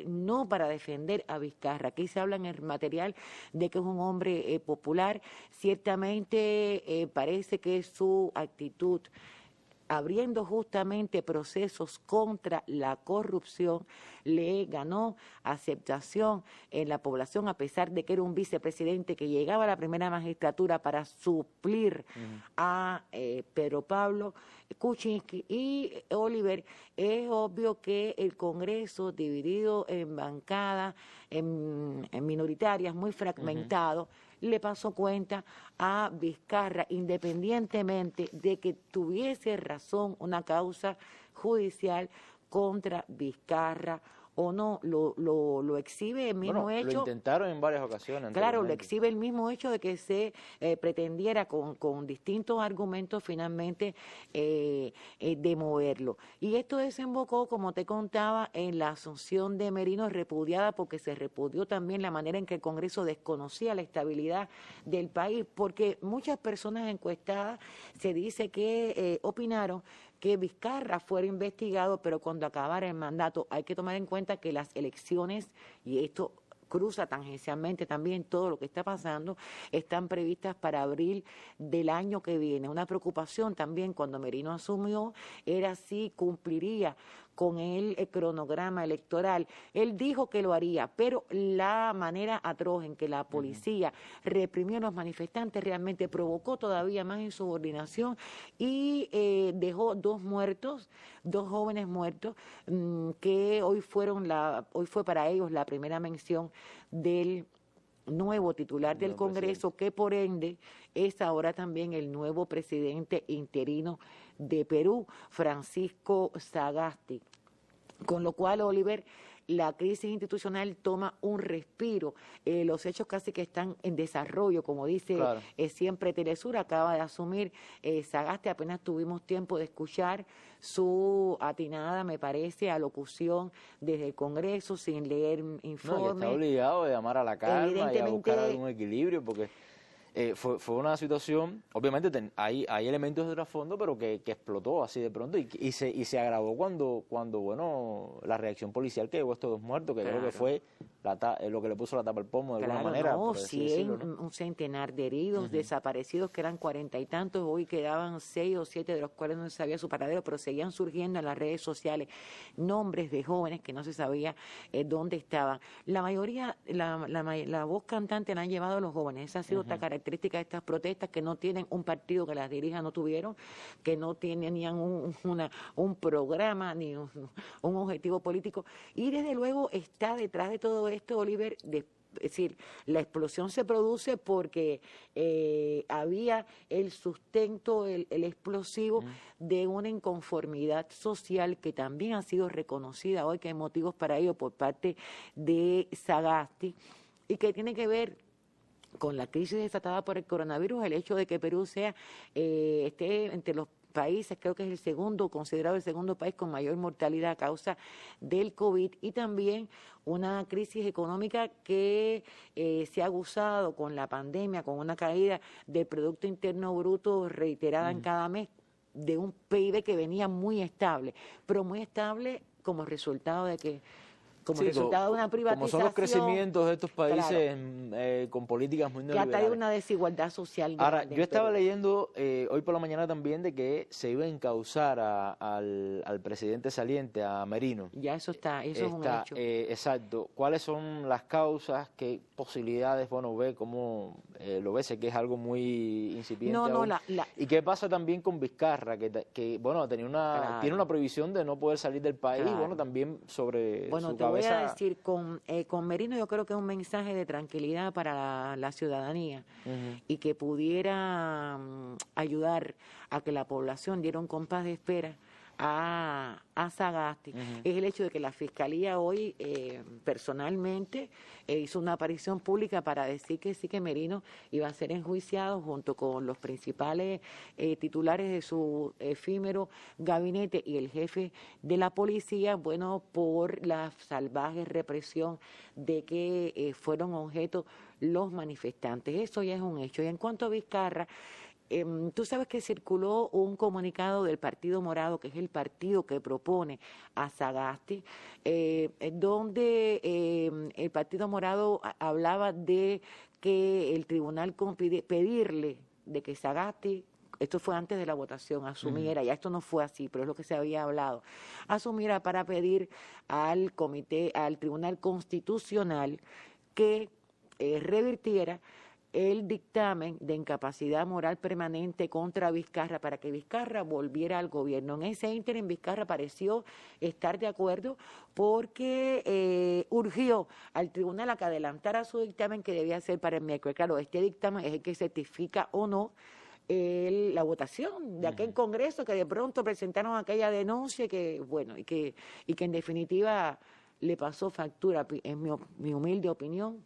no para defender a Vizcarra. Aquí se habla en el material de que es un hombre popular. Ciertamente parece que su actitud, abriendo justamente procesos contra la corrupción, le ganó aceptación en la población, a pesar de que era un vicepresidente que llegaba a la primera magistratura para suplir a Pedro Pablo Kuczynski. Y Oliver, es obvio que el Congreso, dividido en bancadas, en minoritarias, muy fragmentado, le pasó cuenta a Vizcarra, independientemente de que tuviese razón una causa judicial contra Vizcarra o no, lo exhibe el mismo hecho. Lo intentaron en varias ocasiones. Claro, lo exhibe el mismo hecho de que se pretendiera con distintos argumentos finalmente demoverlo. Y esto desembocó, como te contaba, en la asunción de Merino, repudiada porque se repudió también la manera en que el Congreso desconocía la estabilidad del país, porque muchas personas encuestadas se dice que opinaron que Vizcarra fuera investigado, pero cuando acabara el mandato. Hay que tomar en cuenta que las elecciones, y esto cruza tangencialmente también todo lo que está pasando, están previstas para abril del año que viene. Una preocupación también cuando Merino asumió era si cumpliría con el cronograma electoral. Él dijo que lo haría, pero la manera atroz en que la policía reprimió a los manifestantes realmente provocó todavía más insubordinación y dejó dos jóvenes muertos, que hoy fue para ellos la primera mención del nuevo titular del Congreso, que por ende es ahora también el nuevo presidente interino de Perú, Francisco Sagasti. Con lo cual, Oliver, la crisis institucional toma un respiro. Los hechos casi que están en desarrollo, como dice siempre Telesur, acaba de asumir Sagasti. Apenas tuvimos tiempo de escuchar su atinada, me parece, alocución desde el Congreso, sin leer informes. No, está obligado a llamar a la calma y a buscar algún equilibrio, porque fue una situación, obviamente hay elementos de trasfondo, pero que explotó así de pronto y se agravó cuando bueno, la reacción policial que llevó a estos dos muertos, que creo que fue lo que le puso la tapa al pomo de alguna Claro, manera. no, por así 100, decirlo, ¿no? un centenar de heridos, desaparecidos que eran 40 y tantos, hoy quedaban 6 o 7 de los cuales no se sabía su paradero, pero seguían surgiendo en las redes sociales nombres de jóvenes que no se sabía dónde estaban. La mayoría, la voz cantante la han llevado los jóvenes. Esa ha sido otra característica de estas protestas, que no tienen un partido que las dirija, no tuvieron, que no tenían un programa ni un objetivo político. Y desde luego está detrás de todo esto, Oliver, es decir, la explosión se produce porque había el sustento, el explosivo de una inconformidad social que también ha sido reconocida hoy, que hay motivos para ello por parte de Sagasti, y que tiene que ver con la crisis desatada por el coronavirus, el hecho de que Perú sea esté entre los países, creo que es considerado el segundo país con mayor mortalidad a causa del COVID, y también una crisis económica que se ha aguzado con la pandemia, con una caída del Producto Interno Bruto reiterada en cada mes, de un PIB que venía muy estable, pero muy estable como resultado de que resultado de una privatización. Como son los crecimientos de estos países, con políticas muy neoliberales. Que ha traído una desigualdad social. Ahora, yo estaba leyendo hoy por la mañana también de que se iba a encauzar al presidente saliente, a Merino. Ya eso está, eso es un hecho. Exacto. ¿Cuáles son las causas? ¿Qué posibilidades, ve? ¿Cómo lo ves? Sé que es algo muy incipiente aún. ¿Y qué pasa también con Vizcarra? Que tiene una prohibición de no poder salir del país, también sobre su cabeza. Voy a decir, con Merino yo creo que es un mensaje de tranquilidad para la ciudadanía, y que pudiera ayudar a que la población diera un compás de espera a Sagasti. Es el hecho de que la Fiscalía hoy personalmente hizo una aparición pública para decir que sí, que Merino iba a ser enjuiciado junto con los principales titulares de su efímero gabinete y el jefe de la policía, por la salvaje represión de que fueron objeto los manifestantes. Eso ya es un hecho. Y en cuanto a Vizcarra, tú sabes que circuló un comunicado del Partido Morado, que es el partido que propone a Sagasti, donde el Partido Morado hablaba de que el tribunal pedirle de que Sagasti, esto fue antes de la votación, asumiera, ya esto no fue así, pero es lo que se había hablado, asumiera para pedir al Tribunal Constitucional que revirtiera el dictamen de incapacidad moral permanente contra Vizcarra para que Vizcarra volviera al gobierno. En ese ínterin Vizcarra pareció estar de acuerdo porque urgió al tribunal a que adelantara su dictamen, que debía ser para el miércoles. Claro, este dictamen es el que certifica o no la votación de aquel Congreso que de pronto presentaron aquella denuncia y que en definitiva le pasó factura, en mi humilde opinión,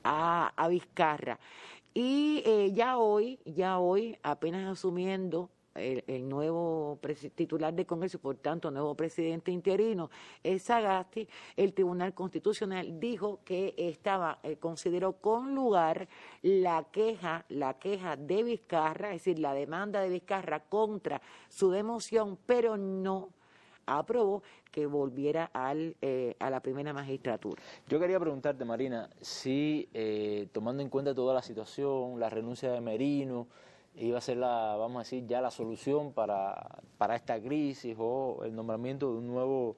a Vizcarra. Y ya hoy, apenas asumiendo el nuevo titular del Congreso, por tanto, nuevo presidente interino, Sagasti, el Tribunal Constitucional dijo que consideró con lugar la queja de Vizcarra, es decir, la demanda de Vizcarra contra su democión, pero no aprobó que volviera a la primera magistratura. Yo quería preguntarte, Marina, si tomando en cuenta toda la situación, la renuncia de Merino iba a ser la solución para esta crisis o el nombramiento de un nuevo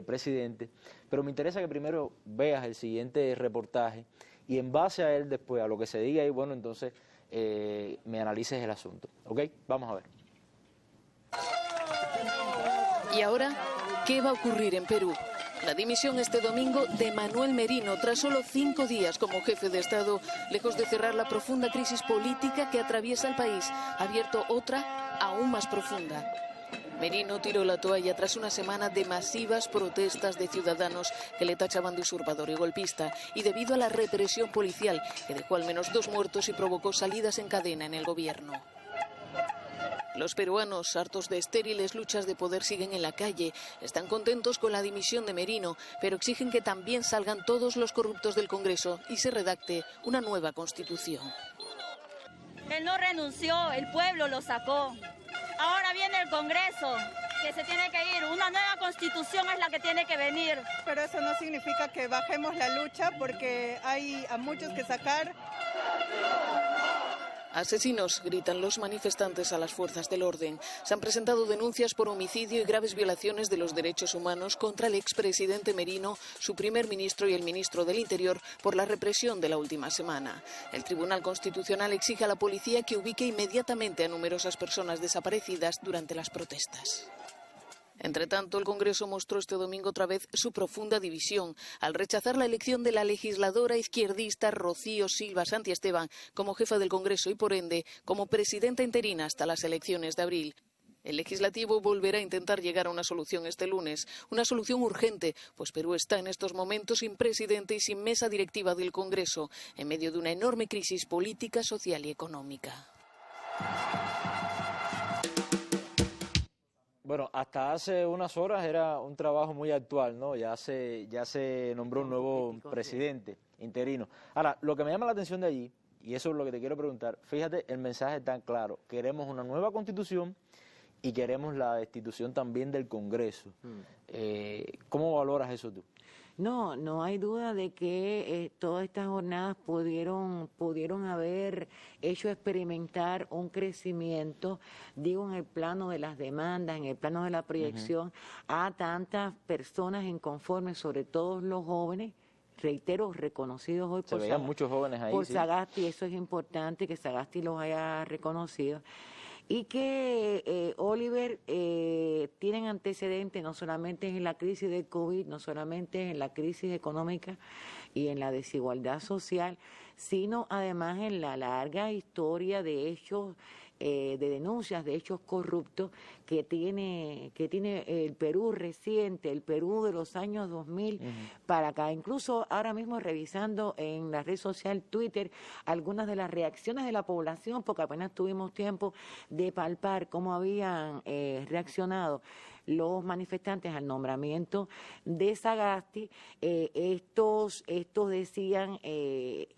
presidente, pero me interesa que primero veas el siguiente reportaje y en base a él después, a lo que se diga ahí, entonces me analices el asunto, ¿ok? Vamos a ver. ¿Y ahora qué va a ocurrir en Perú? La dimisión este domingo de Manuel Merino tras solo 5 días como jefe de Estado, lejos de cerrar la profunda crisis política que atraviesa el país, ha abierto otra aún más profunda. Merino tiró la toalla tras una semana de masivas protestas de ciudadanos que le tachaban de usurpador y golpista, y debido a la represión policial que dejó al menos 2 muertos y provocó salidas en cadena en el gobierno. Los peruanos, hartos de estériles luchas de poder, siguen en la calle. Están contentos con la dimisión de Merino, pero exigen que también salgan todos los corruptos del Congreso y se redacte una nueva constitución. Él no renunció, el pueblo lo sacó. Ahora viene el Congreso que se tiene que ir. Una nueva constitución es la que tiene que venir. Pero eso no significa que bajemos la lucha, porque hay a muchos que sacar. Asesinos, gritan los manifestantes a las fuerzas del orden. Se han presentado denuncias por homicidio y graves violaciones de los derechos humanos contra el expresidente Merino, su primer ministro y el ministro del Interior por la represión de la última semana. El Tribunal Constitucional exige a la policía que ubique inmediatamente a numerosas personas desaparecidas durante las protestas. Entre tanto, el Congreso mostró este domingo otra vez su profunda división al rechazar la elección de la legisladora izquierdista Rocío Silva Santiesteban como jefa del Congreso y, por ende, como presidenta interina hasta las elecciones de abril. El Legislativo volverá a intentar llegar a una solución este lunes, una solución urgente, pues Perú está en estos momentos sin presidente y sin mesa directiva del Congreso, en medio de una enorme crisis política, social y económica. Bueno, hasta hace unas horas era un trabajo muy actual, ¿no? Ya se nombró un nuevo presidente interino. Ahora, lo que me llama la atención de allí, y eso es lo que te quiero preguntar, fíjate, el mensaje es tan claro: queremos una nueva constitución y queremos la destitución también del Congreso. ¿Cómo valoras eso tú? No hay duda de que todas estas jornadas pudieron haber hecho experimentar un crecimiento, digo, en el plano de las demandas, en el plano de la proyección, a tantas personas inconformes, sobre todo los jóvenes, reitero, reconocidos hoy Se veían muchos jóvenes ahí, por sí. Sagasti. Eso es importante, que Sagasti los haya reconocido. Y que Oliver tienen antecedentes no solamente en la crisis del COVID, no solamente en la crisis económica y en la desigualdad social, sino además en la larga historia de hechos, de denuncias de hechos corruptos que tiene el Perú reciente, el Perú de los años 2000 para acá. Incluso ahora mismo revisando en la red social Twitter algunas de las reacciones de la población, porque apenas tuvimos tiempo de palpar cómo habían reaccionado los manifestantes al nombramiento de Sagasti. Estos decían,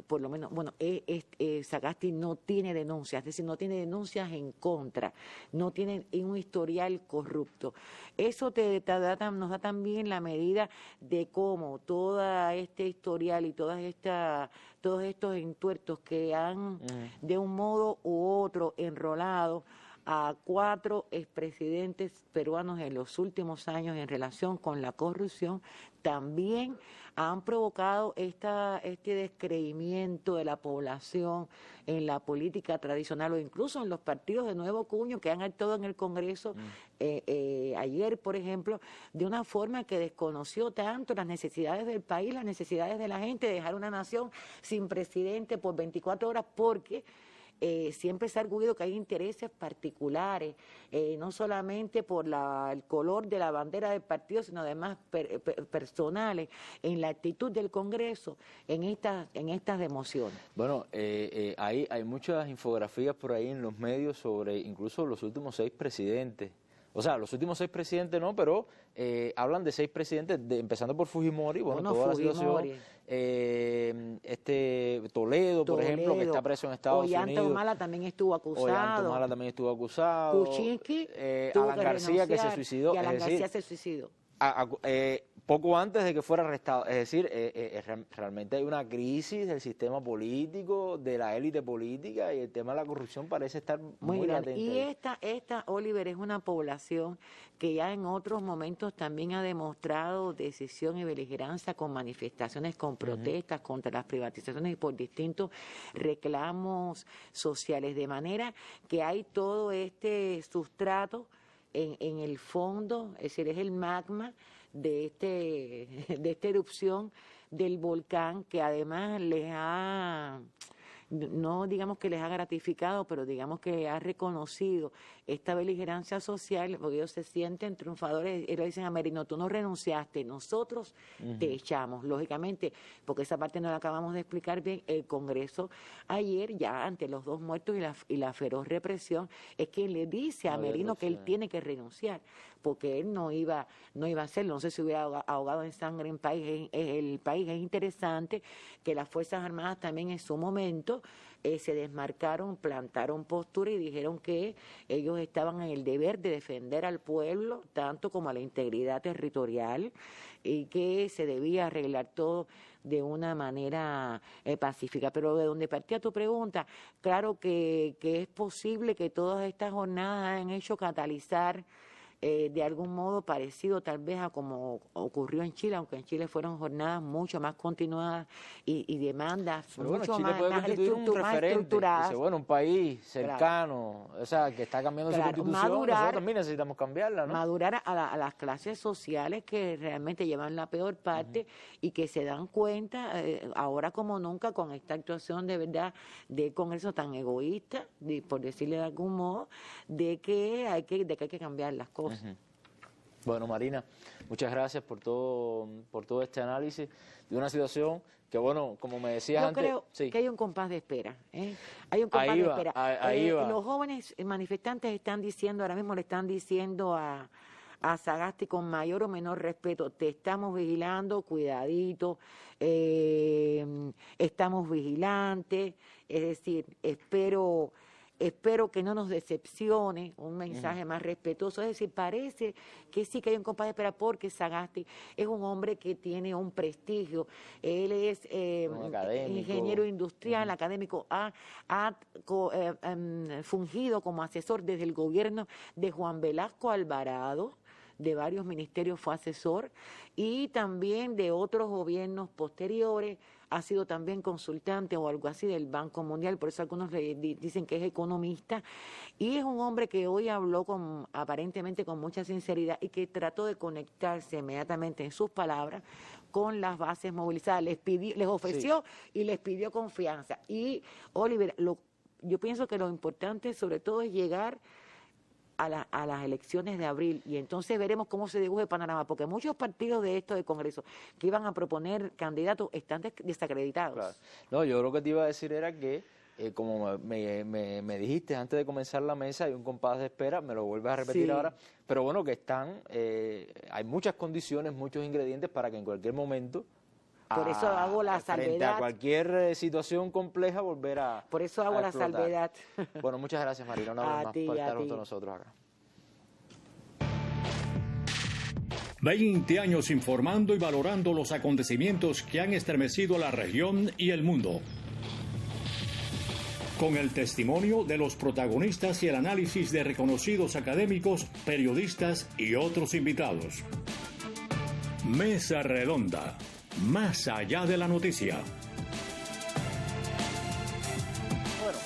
por lo menos, bueno, Sagasti no tiene denuncias, es decir, no tiene denuncias en contra, no tiene un historial corrupto. Eso nos da también la medida de cómo todo este historial y todos estos entuertos que han de un modo u otro enrolado a 4 expresidentes peruanos en los últimos años en relación con la corrupción, también han provocado este descreimiento de la población en la política tradicional o incluso en los partidos de nuevo cuño que han actuado en el Congreso ayer, por ejemplo, de una forma que desconoció tanto las necesidades del país, las necesidades de la gente, dejar una nación sin presidente por 24 horas porque siempre se ha arguido que hay intereses particulares, no solamente por el color de la bandera del partido, sino además personales, en la actitud del Congreso, en estas demociones. Bueno, hay muchas infografías por ahí en los medios sobre incluso los últimos 6 presidentes. O sea, los últimos 6 presidentes no, pero hablan de 6 presidentes, empezando por Fujimori, toda la situación. Toledo, por ejemplo, que está preso en Estados Unidos. Ollanta Humala también estuvo acusado. Kuczynski, Alan García, que se suicidó. Y Alan García se suicidó. Poco antes de que fuera arrestado. Es decir, realmente hay una crisis del sistema político, de la élite política, y el tema de la corrupción parece estar muy latente. Y esta, Oliver, es una población que ya en otros momentos también ha demostrado decisión y beligerancia con manifestaciones, con protestas contra las privatizaciones y por distintos reclamos sociales. De manera que hay todo este sustrato en el fondo, es decir, es el magma de esta erupción del volcán que además no digamos que les ha gratificado, pero digamos que ha reconocido esta beligerancia social, porque ellos se sienten triunfadores. Ellos dicen a Merino: tú no renunciaste, nosotros te echamos. Lógicamente, porque esa parte no la acabamos de explicar bien, el Congreso ayer, ya ante los 2 muertos y la feroz represión, es quien le dice a Merino que él tiene que renunciar, porque él no iba a hacerlo. No sé si hubiera ahogado en sangre el país. Es interesante que las Fuerzas Armadas también en su momento momento se desmarcaron, plantaron postura y dijeron que ellos estaban en el deber de defender al pueblo, tanto como a la integridad territorial, y que se debía arreglar todo de una manera pacífica. Pero de donde partía tu pregunta, claro que es posible que todas estas jornadas hayan hecho catalizar de algún modo parecido tal vez a como ocurrió en Chile, aunque en Chile fueron jornadas mucho más continuadas y demandas pero bueno, mucho Chile más, puede más, constituir un referente, estructuradas. dice, bueno, un país cercano, o sea, que está cambiando su constitución, nosotros también necesitamos cambiarla, ¿no? Madurar a las clases sociales que realmente llevan la peor parte y que se dan cuenta ahora como nunca con esta actuación de verdad del Congreso tan egoísta, por decirle de algún modo, de que hay que cambiar las cosas. Bueno, Marina, muchas gracias por todo este análisis de una situación que, bueno, como me decías antes... Yo creo que hay un compás de espera. Hay un compás de espera. Ahí va. Los jóvenes manifestantes están diciendo, ahora mismo le están diciendo a Sagasti con mayor o menor respeto, te estamos vigilando, cuidadito, estamos vigilantes, es decir, espero que no nos decepcione, un mensaje más respetuoso. Es decir, parece que sí que hay un compás de espera porque Sagasti es un hombre que tiene un prestigio. Él es ingeniero industrial, académico, ha fungido como asesor desde el gobierno de Juan Velasco Alvarado, de varios ministerios fue asesor, y también de otros gobiernos posteriores, ha sido también consultante o algo así del Banco Mundial, por eso algunos le dicen que es economista, y es un hombre que hoy habló aparentemente con mucha sinceridad y que trató de conectarse inmediatamente en sus palabras con las bases movilizadas, les ofreció y les pidió confianza. Y Oliver, yo pienso que lo importante sobre todo es llegar a las elecciones de abril y entonces veremos cómo se dibuja el panorama, porque muchos partidos de estos de Congreso que iban a proponer candidatos están desacreditados. Claro. No, yo lo que te iba a decir era que, como me dijiste antes de comenzar la mesa, hay un compás de espera, me lo vuelves a repetir ahora, pero bueno, que hay muchas condiciones, muchos ingredientes para que en cualquier momento... Por eso hago la salvedad. Frente a cualquier situación compleja, volver a Por eso hago la salvedad. Bueno, muchas gracias, Marina, una vez más por estar junto a nosotros acá. 20 años informando y valorando los acontecimientos que han estremecido la región y el mundo. Con el testimonio de los protagonistas y el análisis de reconocidos académicos, periodistas y otros invitados. Mesa Redonda. Más allá de la noticia. Bueno,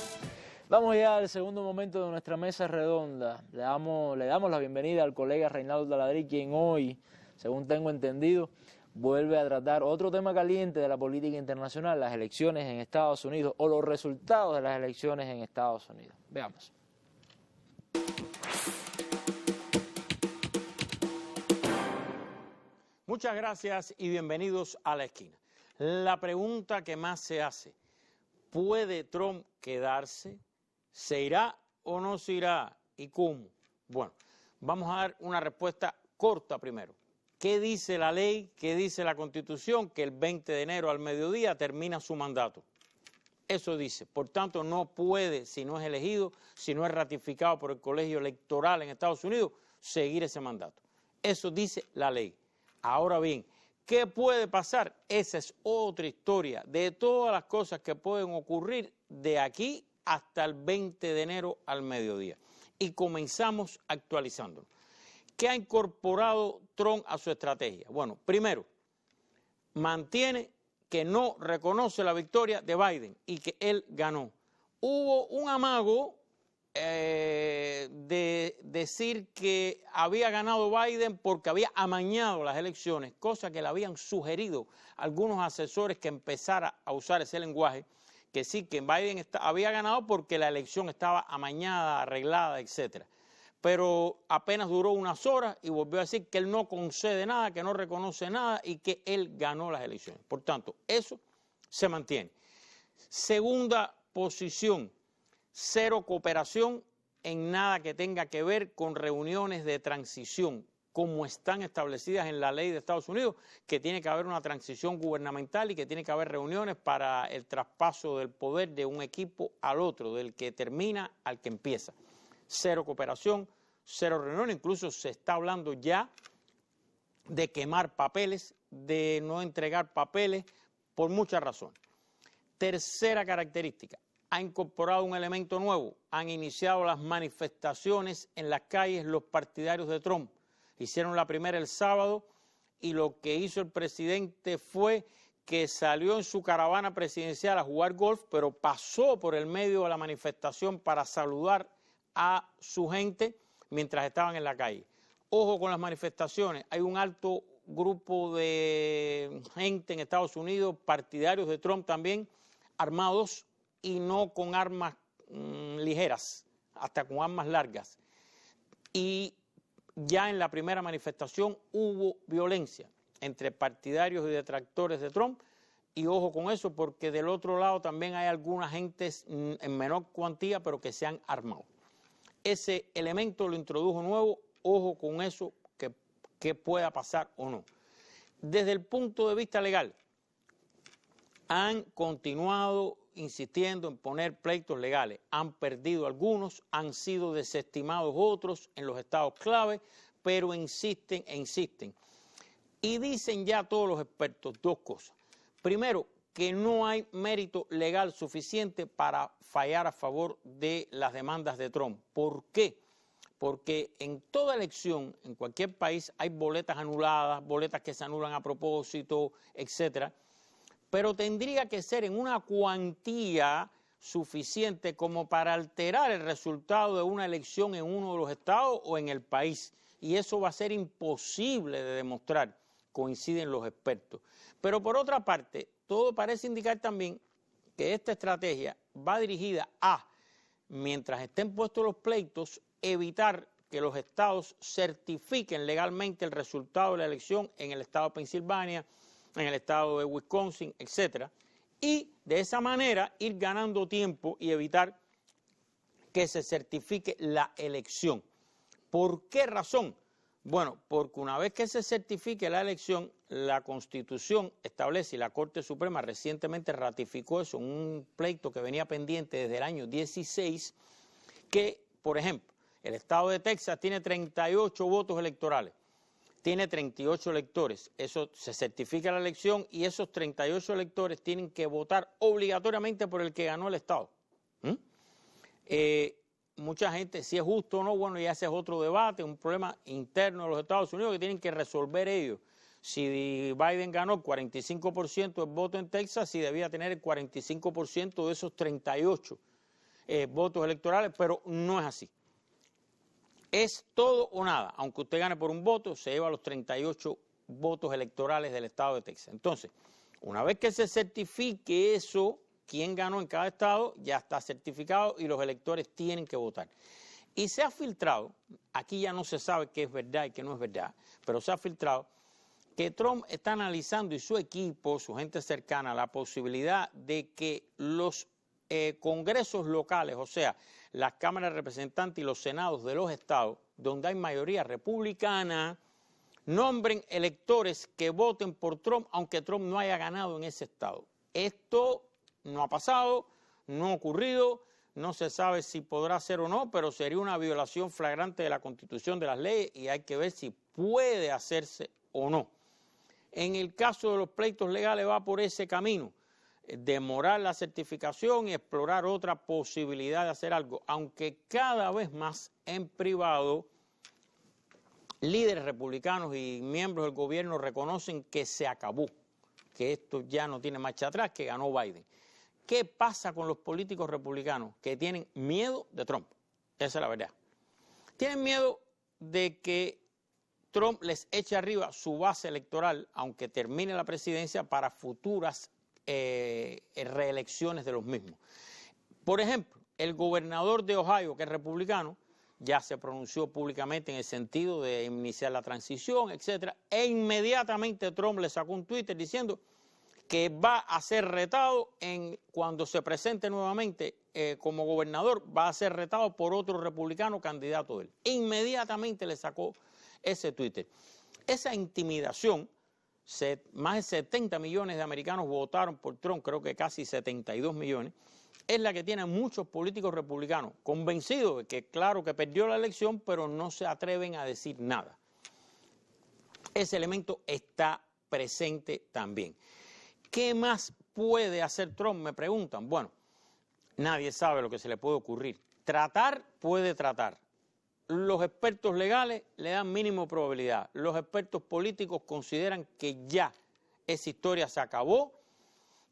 vamos ya al segundo momento de nuestra mesa redonda. Le damos la bienvenida al colega Reinaldo Taladriz, quien hoy, según tengo entendido, vuelve a tratar otro tema caliente de la política internacional, las elecciones en Estados Unidos o los resultados de las elecciones en Estados Unidos. Veamos. Muchas gracias y bienvenidos a La Esquina. La pregunta que más se hace, ¿puede Trump quedarse? ¿Se irá o no se irá? ¿Y cómo? Bueno, vamos a dar una respuesta corta primero. ¿Qué dice la ley? ¿Qué dice la Constitución? Que el 20 de enero al mediodía termina su mandato. Eso dice. Por tanto, no puede, si no es elegido, si no es ratificado por el colegio electoral en Estados Unidos, seguir ese mandato. Eso dice la ley. Ahora bien, ¿qué puede pasar? Esa es otra historia de todas las cosas que pueden ocurrir de aquí hasta el 20 de enero al mediodía. Y comenzamos actualizándolo. ¿Qué ha incorporado Trump a su estrategia? Bueno, primero, mantiene que no reconoce la victoria de Biden y que él ganó. Hubo un amago de decir que había ganado Biden porque había amañado las elecciones, cosa que le habían sugerido algunos asesores que empezara a usar ese lenguaje, que sí, que Biden había ganado porque la elección estaba amañada, arreglada, etcétera. Pero apenas duró unas horas y volvió a decir que él no concede nada, que no reconoce nada y que él ganó las elecciones. Por tanto, eso se mantiene. Segunda posición, cero cooperación en nada que tenga que ver con reuniones de transición, como están establecidas en la ley de Estados Unidos, que tiene que haber una transición gubernamental y que tiene que haber reuniones para el traspaso del poder de un equipo al otro, del que termina al que empieza. Cero cooperación, cero reunión, incluso se está hablando ya de quemar papeles, de no entregar papeles, por muchas razones. Tercera característica, ha incorporado un elemento nuevo, han iniciado las manifestaciones en las calles los partidarios de Trump. Hicieron la primera el sábado y lo que hizo el presidente fue que salió en su caravana presidencial a jugar golf, pero pasó por el medio de la manifestación para saludar a su gente mientras estaban en la calle. Ojo con las manifestaciones, hay un alto grupo de gente en Estados Unidos, partidarios de Trump también, armados y no con armas ligeras, hasta con armas largas. Y ya en la primera manifestación hubo violencia entre partidarios y detractores de Trump, y ojo con eso porque del otro lado también hay algunas gentes en menor cuantía pero que se han armado. Ese elemento lo introdujo nuevo, ojo con eso que pueda pasar o no. Desde el punto de vista legal, han continuado insistiendo en poner pleitos legales. Han perdido algunos, han sido desestimados otros en los estados clave, pero insisten e insisten. Y dicen ya todos los expertos dos cosas. Primero, que no hay mérito legal suficiente para fallar a favor de las demandas de Trump. ¿Por qué? Porque en toda elección, en cualquier país, hay boletas anuladas, boletas que se anulan a propósito, etcétera. Pero tendría que ser en una cuantía suficiente como para alterar el resultado de una elección en uno de los estados o en el país. Y eso va a ser imposible de demostrar, coinciden los expertos. Pero por otra parte, todo parece indicar también que esta estrategia va dirigida a, mientras estén puestos los pleitos, evitar que los estados certifiquen legalmente el resultado de la elección en el estado de Pensilvania, en el estado de Wisconsin, etcétera, y de esa manera ir ganando tiempo y evitar que se certifique la elección. ¿Por qué razón? Bueno, porque una vez que se certifique la elección, la Constitución establece, y la Corte Suprema recientemente ratificó eso en un pleito que venía pendiente desde el año 16, que, por ejemplo, el estado de Texas tiene 38 votos electorales, tiene 38 electores, eso se certifica la elección y esos 38 electores tienen que votar obligatoriamente por el que ganó el estado. Mucha gente, si es justo o no, bueno, ya ese es otro debate, un problema interno de los Estados Unidos que tienen que resolver ellos. Si Biden ganó el 45% del voto en Texas, sí debía tener el 45% de esos 38 votos electorales, pero no es así. Es todo o nada. Aunque usted gane por un voto, se lleva los 38 votos electorales del estado de Texas. Entonces, una vez que se certifique eso, quién ganó en cada estado, ya está certificado y los electores tienen que votar. Y se ha filtrado, aquí ya no se sabe qué es verdad y qué no es verdad, pero se ha filtrado que Trump está analizando y su equipo, su gente cercana, la posibilidad de que los congresos locales, o sea, las cámaras de representantes y los senados de los estados, donde hay mayoría republicana, nombren electores que voten por Trump, aunque Trump no haya ganado en ese estado. Esto no ha pasado, no ha ocurrido, no se sabe si podrá ser o no, pero sería una violación flagrante de la Constitución, de las leyes, y hay que ver si puede hacerse o no. En el caso de los pleitos legales va por ese camino, demorar la certificación y explorar otra posibilidad de hacer algo, aunque cada vez más en privado líderes republicanos y miembros del gobierno reconocen que se acabó, que esto ya no tiene marcha atrás, que ganó Biden. ¿Qué pasa con los políticos republicanos que tienen miedo de Trump? Esa es la verdad. Tienen miedo de que Trump les eche arriba su base electoral, aunque termine la presidencia, para futuras reelecciones de los mismos. Por ejemplo, el gobernador de Ohio, que es republicano, ya se pronunció públicamente en el sentido de iniciar la transición, etcétera, e inmediatamente Trump le sacó un Twitter diciendo que va a ser retado cuando se presente nuevamente como gobernador, va a ser retado por otro republicano candidato de él. Inmediatamente le sacó ese Twitter. Esa intimidación, más de 70 millones de americanos votaron por Trump, creo que casi 72 millones, es la que tienen muchos políticos republicanos convencidos de que claro que perdió la elección, pero no se atreven a decir nada. Ese elemento está presente también. ¿Qué más puede hacer Trump? Me preguntan. Bueno, nadie sabe lo que se le puede ocurrir. Tratar puede tratar. Los expertos legales le dan mínimo probabilidad. Los expertos políticos consideran que ya esa historia se acabó,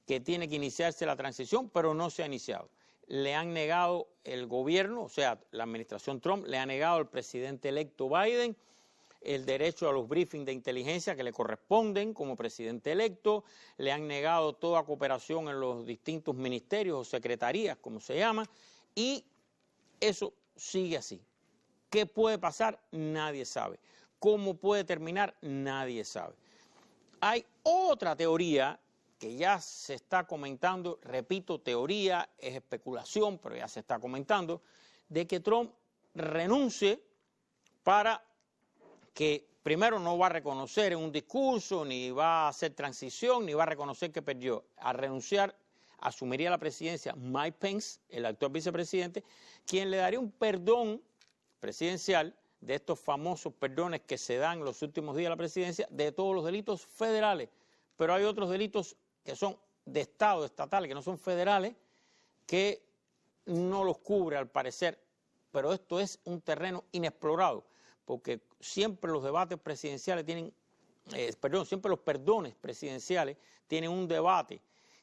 que tiene que iniciarse la transición, pero no se ha iniciado. Le han negado el gobierno, o sea, la administración Trump, le ha negado al presidente electo Biden el derecho a los briefings de inteligencia que le corresponden como presidente electo, le han negado toda cooperación en los distintos ministerios o secretarías, como se llama, y eso sigue así. ¿Qué puede pasar? Nadie sabe. ¿Cómo puede terminar? Nadie sabe. Hay otra teoría que ya se está comentando, repito, teoría, es especulación, pero ya se está comentando, de que Trump renuncie para que primero no va a reconocer en un discurso, ni va a hacer transición, ni va a reconocer que perdió. Al renunciar, asumiría la presidencia Mike Pence, el actual vicepresidente, quien le daría un perdón presidencial de estos famosos perdones que se dan los últimos días de la presidencia de todos los delitos federales. Pero hay otros delitos que son de Estado, estatales, que no son federales, que no los cubre al parecer. Pero esto es un terreno inexplorado, porque siempre los debates presidenciales tienen, siempre los perdones presidenciales tienen un debate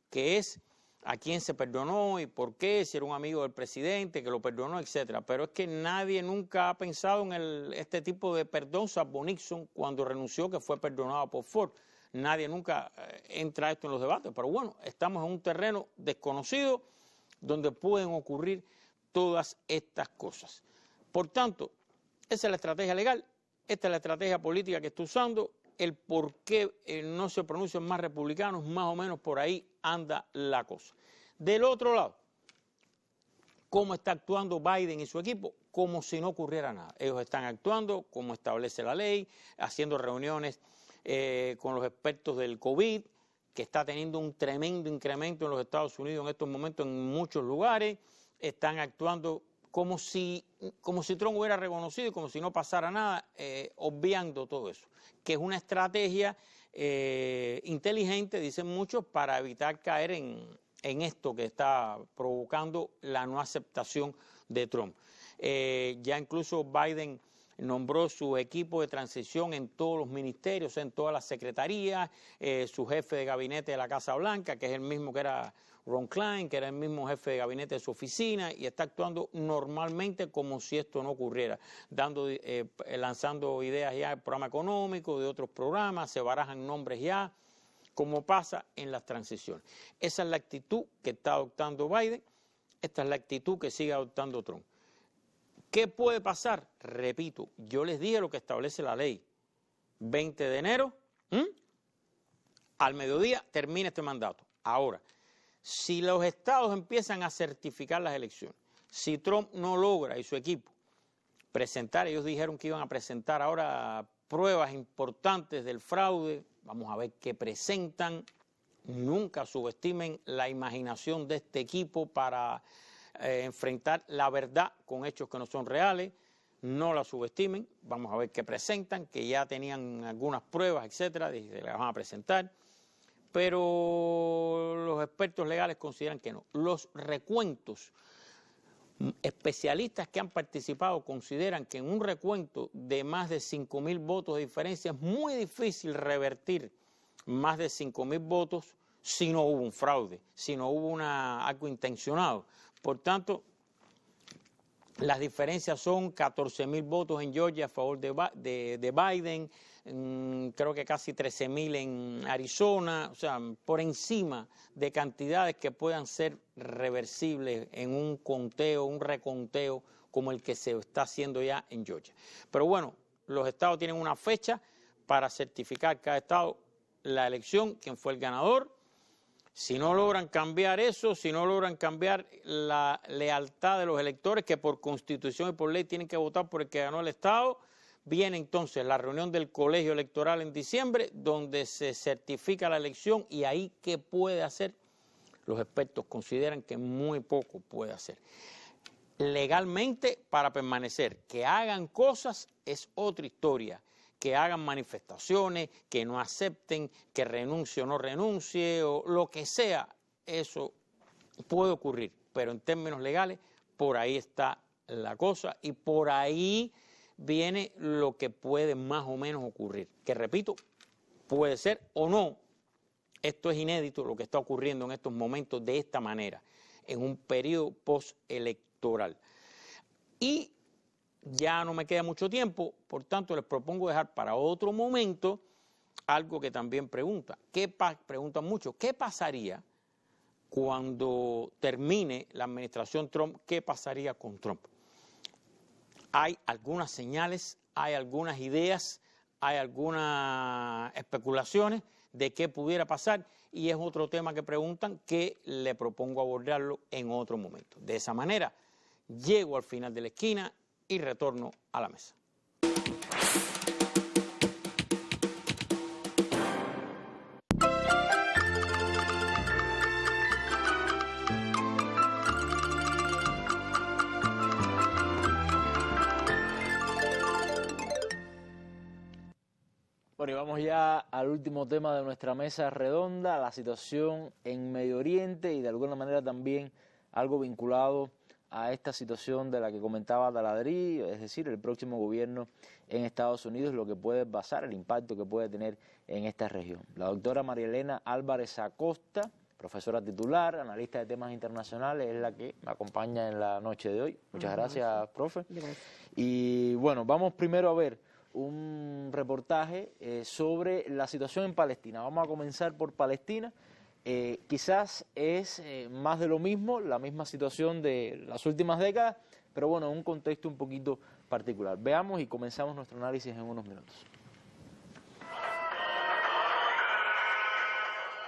que es a quién se perdonó y por qué, si era un amigo del presidente que lo perdonó, etcétera. Pero es que nadie nunca ha pensado en este tipo de perdón, salvo Nixon cuando renunció, que fue perdonado por Ford. Nadie nunca entra esto en los debates, pero bueno, estamos en un terreno desconocido donde pueden ocurrir todas estas cosas. Por tanto, esa es la estrategia legal, esta es la estrategia política que está usando, el por qué no se pronuncian más republicanos, más o menos por ahí anda la cosa. Del otro lado, ¿cómo está actuando Biden y su equipo? Como si no ocurriera nada. Ellos están actuando como establece la ley, haciendo reuniones con los expertos del COVID, que está teniendo un tremendo incremento en los Estados Unidos en estos momentos en muchos lugares. Están actuando como si Trump hubiera reconocido y como si no pasara nada, obviando todo eso, que es una estrategia inteligente, dicen muchos, para evitar caer en esto que está provocando la no aceptación de Trump. Ya incluso Biden nombró su equipo de transición en todos los ministerios, en todas las secretarías, su jefe de gabinete de la Casa Blanca, que es el mismo que era Ron Klein, que era el mismo jefe de gabinete de su oficina, y está actuando normalmente como si esto no ocurriera, lanzando ideas ya del programa económico, de otros programas, se barajan nombres ya, como pasa en las transiciones. Esa es la actitud que está adoptando Biden, esta es la actitud que sigue adoptando Trump. ¿Qué puede pasar? Repito, yo les dije lo que establece la ley. 20 de enero, al mediodía, termina este mandato. Ahora, si los estados empiezan a certificar las elecciones, si Trump no logra y su equipo presentar, ellos dijeron que iban a presentar ahora pruebas importantes del fraude, vamos a ver qué presentan. Nunca subestimen la imaginación de este equipo para enfrentar la verdad con hechos que no son reales, no la subestimen, vamos a ver qué presentan, que ya tenían algunas pruebas, etcétera, y se las van a presentar, pero los expertos legales consideran que no. Los recuentos, especialistas que han participado consideran que en un recuento de más de 5.000 votos de diferencia es muy difícil revertir más de 5.000 votos si no hubo un fraude, si no hubo algo intencionado. Por tanto, las diferencias son 14.000 votos en Georgia a favor de Biden, creo que casi 13.000 en Arizona, o sea, por encima de cantidades que puedan ser reversibles en un conteo, un reconteo como el que se está haciendo ya en Georgia. Pero bueno, los estados tienen una fecha para certificar cada estado la elección, quién fue el ganador. Si no logran cambiar eso, si no logran cambiar la lealtad de los electores, que por constitución y por ley tienen que votar por el que ganó el Estado, Viene entonces la reunión del colegio electoral en diciembre, donde se certifica la elección, y ahí ¿qué puede hacer? Los expertos consideran que muy poco puede hacer. Legalmente, para permanecer, que hagan cosas es otra historia, que hagan manifestaciones, que no acepten, que renuncie o no renuncie, o lo que sea, eso puede ocurrir, pero en términos legales, por ahí está la cosa, y por ahí viene lo que puede más o menos ocurrir, que repito, puede ser o no. Esto es inédito lo que está ocurriendo en estos momentos de esta manera, en un periodo postelectoral. Y ya no me queda mucho tiempo, por tanto les propongo dejar para otro momento algo que también preguntan mucho, ¿qué pasaría cuando termine la administración Trump? ¿Qué pasaría con Trump? Hay algunas señales, hay algunas ideas, hay algunas especulaciones de qué pudiera pasar, y es otro tema que preguntan que le propongo abordarlo en otro momento. De esa manera, llego al final de la esquina y retorno a la mesa. Bueno, y vamos ya al último tema de nuestra mesa redonda, la situación en Medio Oriente, y de alguna manera también algo vinculado a esta situación de la que comentaba Taladrí, es decir, el próximo gobierno en Estados Unidos, lo que puede pasar, el impacto que puede tener en esta región. La doctora María Elena Álvarez Acosta, profesora titular, analista de temas internacionales, es la que me acompaña en la noche de hoy. Muchas gracias, profe. Gracias. Y bueno, vamos primero a ver un reportaje sobre la situación en Palestina. Vamos a comenzar por Palestina. Quizás es más de lo mismo, la misma situación de las últimas décadas, pero bueno, en un contexto un poquito particular. Veamos y comenzamos nuestro análisis en unos minutos.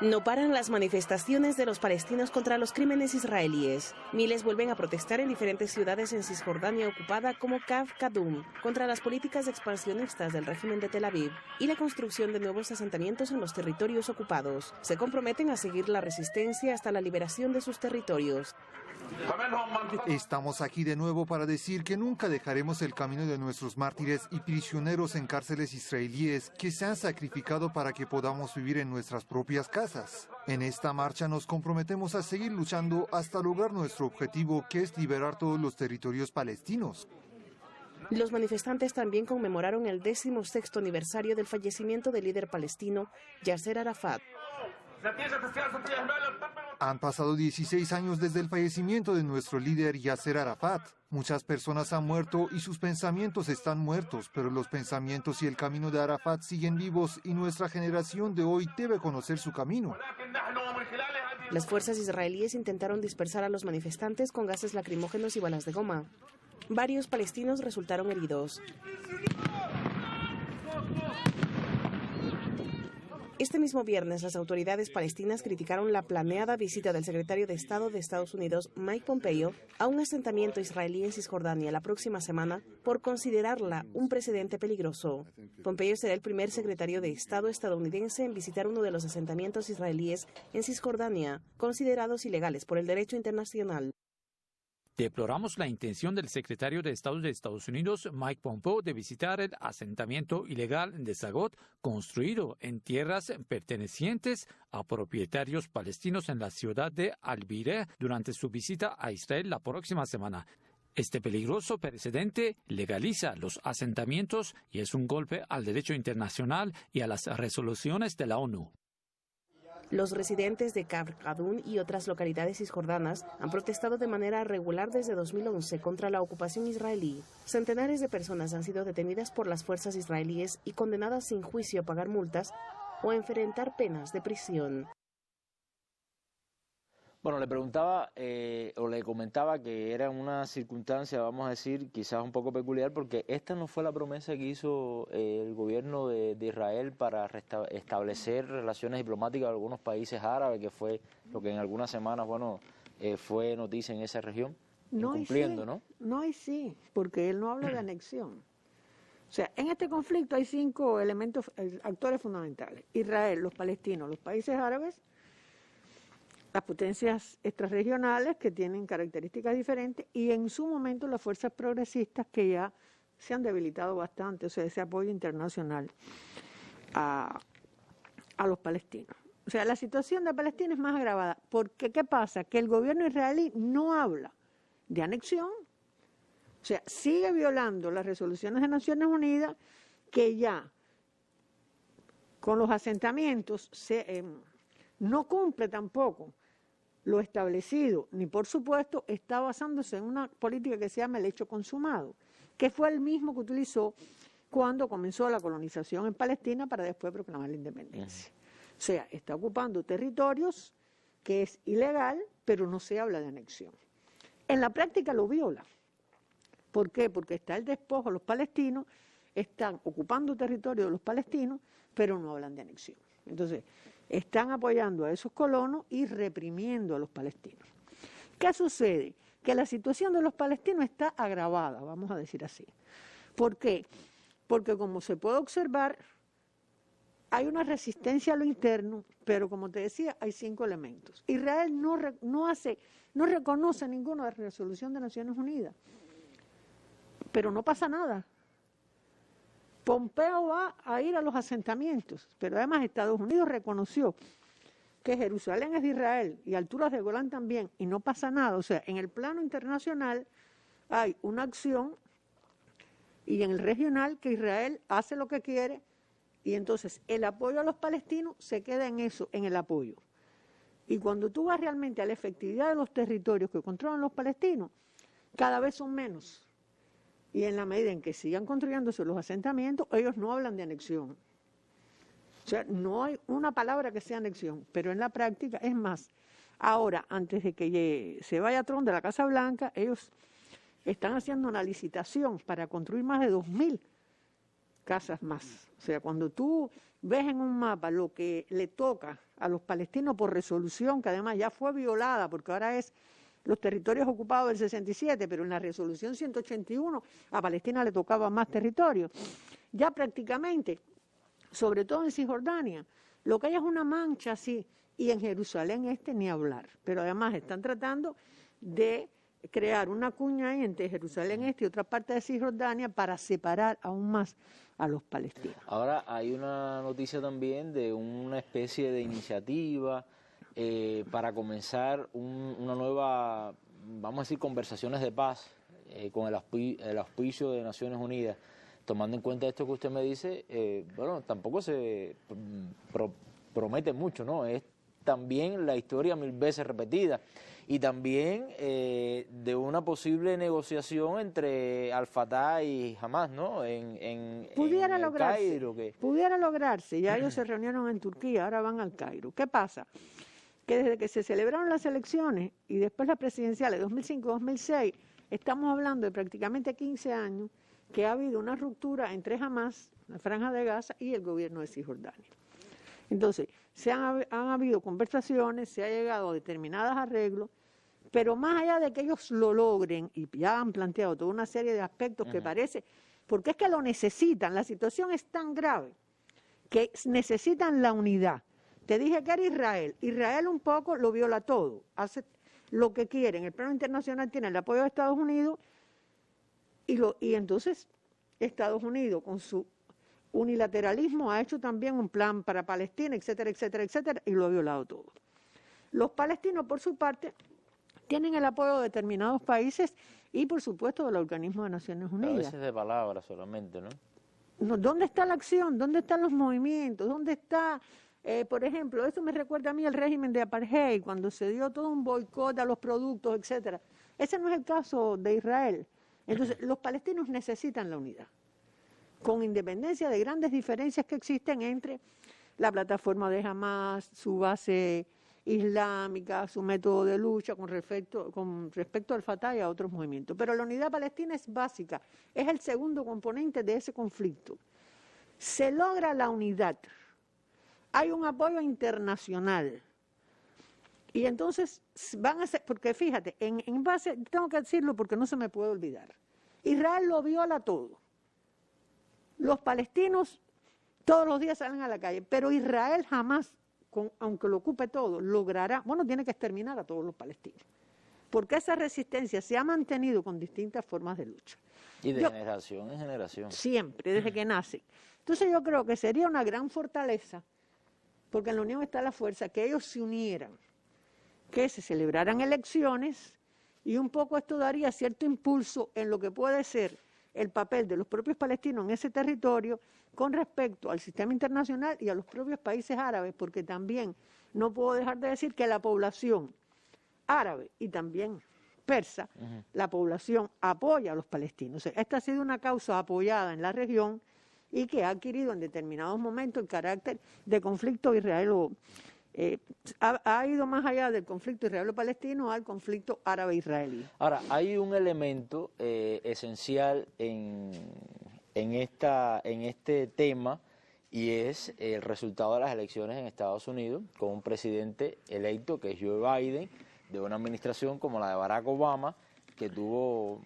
No paran las manifestaciones de los palestinos contra los crímenes israelíes. Miles vuelven a protestar en diferentes ciudades en Cisjordania ocupada como Kaf Kadum contra las políticas expansionistas del régimen de Tel Aviv y la construcción de nuevos asentamientos en los territorios ocupados. Se comprometen a seguir la resistencia hasta la liberación de sus territorios. Estamos aquí de nuevo para decir que nunca dejaremos el camino de nuestros mártires y prisioneros en cárceles israelíes que se han sacrificado para que podamos vivir en nuestras propias casas. En esta marcha nos comprometemos a seguir luchando hasta lograr nuestro objetivo, que es liberar todos los territorios palestinos. Los manifestantes también conmemoraron el 16º aniversario del fallecimiento del líder palestino Yasser Arafat. Han pasado 16 años desde el fallecimiento de nuestro líder Yasser Arafat. Muchas personas han muerto y sus pensamientos están muertos, pero los pensamientos y el camino de Arafat siguen vivos, y nuestra generación de hoy debe conocer su camino. Las fuerzas israelíes intentaron dispersar a los manifestantes con gases lacrimógenos y balas de goma. Varios palestinos resultaron heridos. Este mismo viernes, las autoridades palestinas criticaron la planeada visita del secretario de Estado de Estados Unidos, Mike Pompeo, a un asentamiento israelí en Cisjordania la próxima semana por considerarla un precedente peligroso. Pompeo será el primer secretario de Estado estadounidense en visitar uno de los asentamientos israelíes en Cisjordania, considerados ilegales por el derecho internacional. Deploramos la intención del secretario de Estado de Estados Unidos, Mike Pompeo, de visitar el asentamiento ilegal de Zagot, construido en tierras pertenecientes a propietarios palestinos en la ciudad de Al-Bireh, durante su visita a Israel la próxima semana. Este peligroso precedente legaliza los asentamientos y es un golpe al derecho internacional y a las resoluciones de la ONU. Los residentes de Kafr Kadum y otras localidades cisjordanas han protestado de manera regular desde 2011 contra la ocupación israelí. Centenares de personas han sido detenidas por las fuerzas israelíes y condenadas sin juicio a pagar multas o a enfrentar penas de prisión. Bueno, le preguntaba o le comentaba que era una circunstancia, vamos a decir, quizás un poco peculiar, porque esta no fue la promesa que hizo el gobierno de Israel para establecer relaciones diplomáticas con algunos países árabes, que fue lo que en algunas semanas, bueno, fue noticia en esa región, incumpliendo, ¿no? No, y sí, porque él no habla de anexión. O sea, en este conflicto hay 5 elementos, actores fundamentales: Israel, los palestinos, los países árabes, las potencias extrarregionales que tienen características diferentes y en su momento las fuerzas progresistas que ya se han debilitado bastante, o sea, ese apoyo internacional a los palestinos. O sea, la situación de Palestina es más agravada, porque ¿qué pasa? Que el gobierno israelí no habla de anexión, o sea, sigue violando las resoluciones de Naciones Unidas, que ya con los asentamientos no cumple tampoco lo establecido, ni por supuesto está basándose en una política que se llama el hecho consumado, que fue el mismo que utilizó cuando comenzó la colonización en Palestina para después proclamar la independencia. O sea, está ocupando territorios que es ilegal, pero no se habla de anexión. En la práctica lo viola. ¿Por qué? Porque está el despojo, los palestinos están ocupando territorio de los palestinos, pero no hablan de anexión. Entonces, están apoyando a esos colonos y reprimiendo a los palestinos. ¿Qué sucede? Que la situación de los palestinos está agravada, vamos a decir así. ¿Por qué? Porque como se puede observar, hay una resistencia a lo interno, pero como te decía, hay 5 elementos. Israel no reconoce ninguna resolución de Naciones Unidas, pero no pasa nada. Pompeo va a ir a los asentamientos, pero además Estados Unidos reconoció que Jerusalén es de Israel y alturas de Golán también, y no pasa nada. O sea, en el plano internacional hay una acción y en el regional que Israel hace lo que quiere. Y entonces el apoyo a los palestinos se queda en eso, en el apoyo. Y cuando tú vas realmente a la efectividad de los territorios que controlan los palestinos, cada vez son menos. Y en la medida en que sigan construyéndose los asentamientos, ellos no hablan de anexión. O sea, no hay una palabra que sea anexión, pero en la práctica es más. Ahora, antes de que se vaya Trump de la Casa Blanca, ellos están haciendo una licitación para construir más de 2.000 casas más. O sea, cuando tú ves en un mapa lo que le toca a los palestinos por resolución, que además ya fue violada, porque ahora es los territorios ocupados del 67, pero en la resolución 181 a Palestina le tocaba más territorio. Ya prácticamente, sobre todo en Cisjordania, lo que hay es una mancha así, y en Jerusalén ni hablar. Pero además están tratando de crear una cuña ahí entre Jerusalén y otra parte de Cisjordania para separar aún más a los palestinos. Ahora hay una noticia también de una especie de iniciativa para comenzar una nueva, vamos a decir, conversaciones de paz con el auspicio de Naciones Unidas. Tomando en cuenta esto que usted me dice, bueno, tampoco se promete mucho, ¿no? Es también la historia 1000 veces repetida. Y también de una posible negociación entre Al-Fatah y Hamas, ¿no? Pudiera lograrse, Cairo. Pudiera lograrse, ya ellos se reunieron en Turquía, ahora van al Cairo. ¿Qué pasa? Que desde que se celebraron las elecciones y después las presidenciales 2005-2006, estamos hablando de prácticamente 15 años que ha habido una ruptura entre Hamas, la Franja de Gaza, y el gobierno de Cisjordania. Entonces, han habido conversaciones, se ha llegado a determinados arreglos, pero más allá de que ellos lo logren, y ya han planteado toda una serie de aspectos que parece, porque es que lo necesitan, la situación es tan grave que necesitan la unidad. Te dije que era Israel. Israel un poco lo viola todo, hace lo que quiere. En el plano internacional tiene el apoyo de Estados Unidos y entonces Estados Unidos con su unilateralismo ha hecho también un plan para Palestina, etcétera, etcétera, etcétera, y lo ha violado todo. Los palestinos, por su parte, tienen el apoyo de determinados países y, por supuesto, del Organismo de Naciones Unidas. A veces de palabras solamente, ¿no? ¿Dónde está la acción? ¿Dónde están los movimientos? ¿Dónde está, por ejemplo, eso me recuerda a mí el régimen de Apartheid, cuando se dio todo un boicot a los productos, etcétera? Ese no es el caso de Israel. Entonces, los palestinos necesitan la unidad, con independencia de grandes diferencias que existen entre la plataforma de Hamas, su base islámica, su método de lucha con respecto al Fatah y a otros movimientos. Pero la unidad palestina es básica, es el segundo componente de ese conflicto. Se logra la unidad, hay un apoyo internacional. Y entonces van a ser, porque fíjate, en base, tengo que decirlo porque no se me puede olvidar, Israel lo viola todo. Los palestinos todos los días salen a la calle, pero Israel jamás, aunque lo ocupe todo, logrará, tiene que exterminar a todos los palestinos, porque esa resistencia se ha mantenido con distintas formas de lucha. Y de generación en generación. Siempre, desde que nace. Entonces yo creo que sería una gran fortaleza, porque en la unión está la fuerza, que ellos se unieran, que se celebraran elecciones, y un poco esto daría cierto impulso en lo que puede ser el papel de los propios palestinos en ese territorio con respecto al sistema internacional y a los propios países árabes, porque también no puedo dejar de decir que la población árabe y también persa, la población apoya a los palestinos. O sea, esta ha sido una causa apoyada en la región y que ha adquirido en determinados momentos el carácter de conflicto israelí. Ha ido más allá del conflicto israelo-palestino al conflicto árabe-israelí. Ahora, hay un elemento esencial en este tema, y es el resultado de las elecciones en Estados Unidos, con un presidente electo que es Joe Biden, de una administración como la de Barack Obama, que tuvo,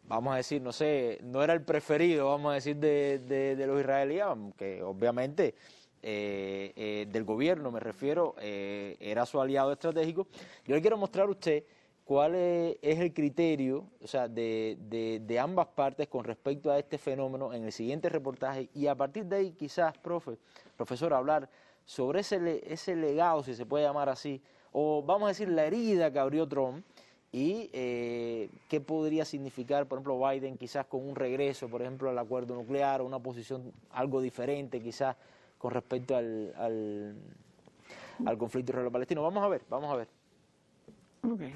vamos a decir, no sé, no era el preferido, vamos a decir, de los israelíes, aunque obviamente del gobierno me refiero, era su aliado estratégico. Yo le quiero mostrar a usted cuál es el criterio, o sea, de ambas partes con respecto a este fenómeno en el siguiente reportaje, y a partir de ahí quizás, profesor, hablar sobre ese legado, si se puede llamar así, o vamos a decir la herida que abrió Trump, y qué podría significar, por ejemplo, Biden quizás con un regreso, por ejemplo, al acuerdo nuclear, o una posición algo diferente quizás con respecto al conflicto israelo-palestino. Vamos a ver. Okay.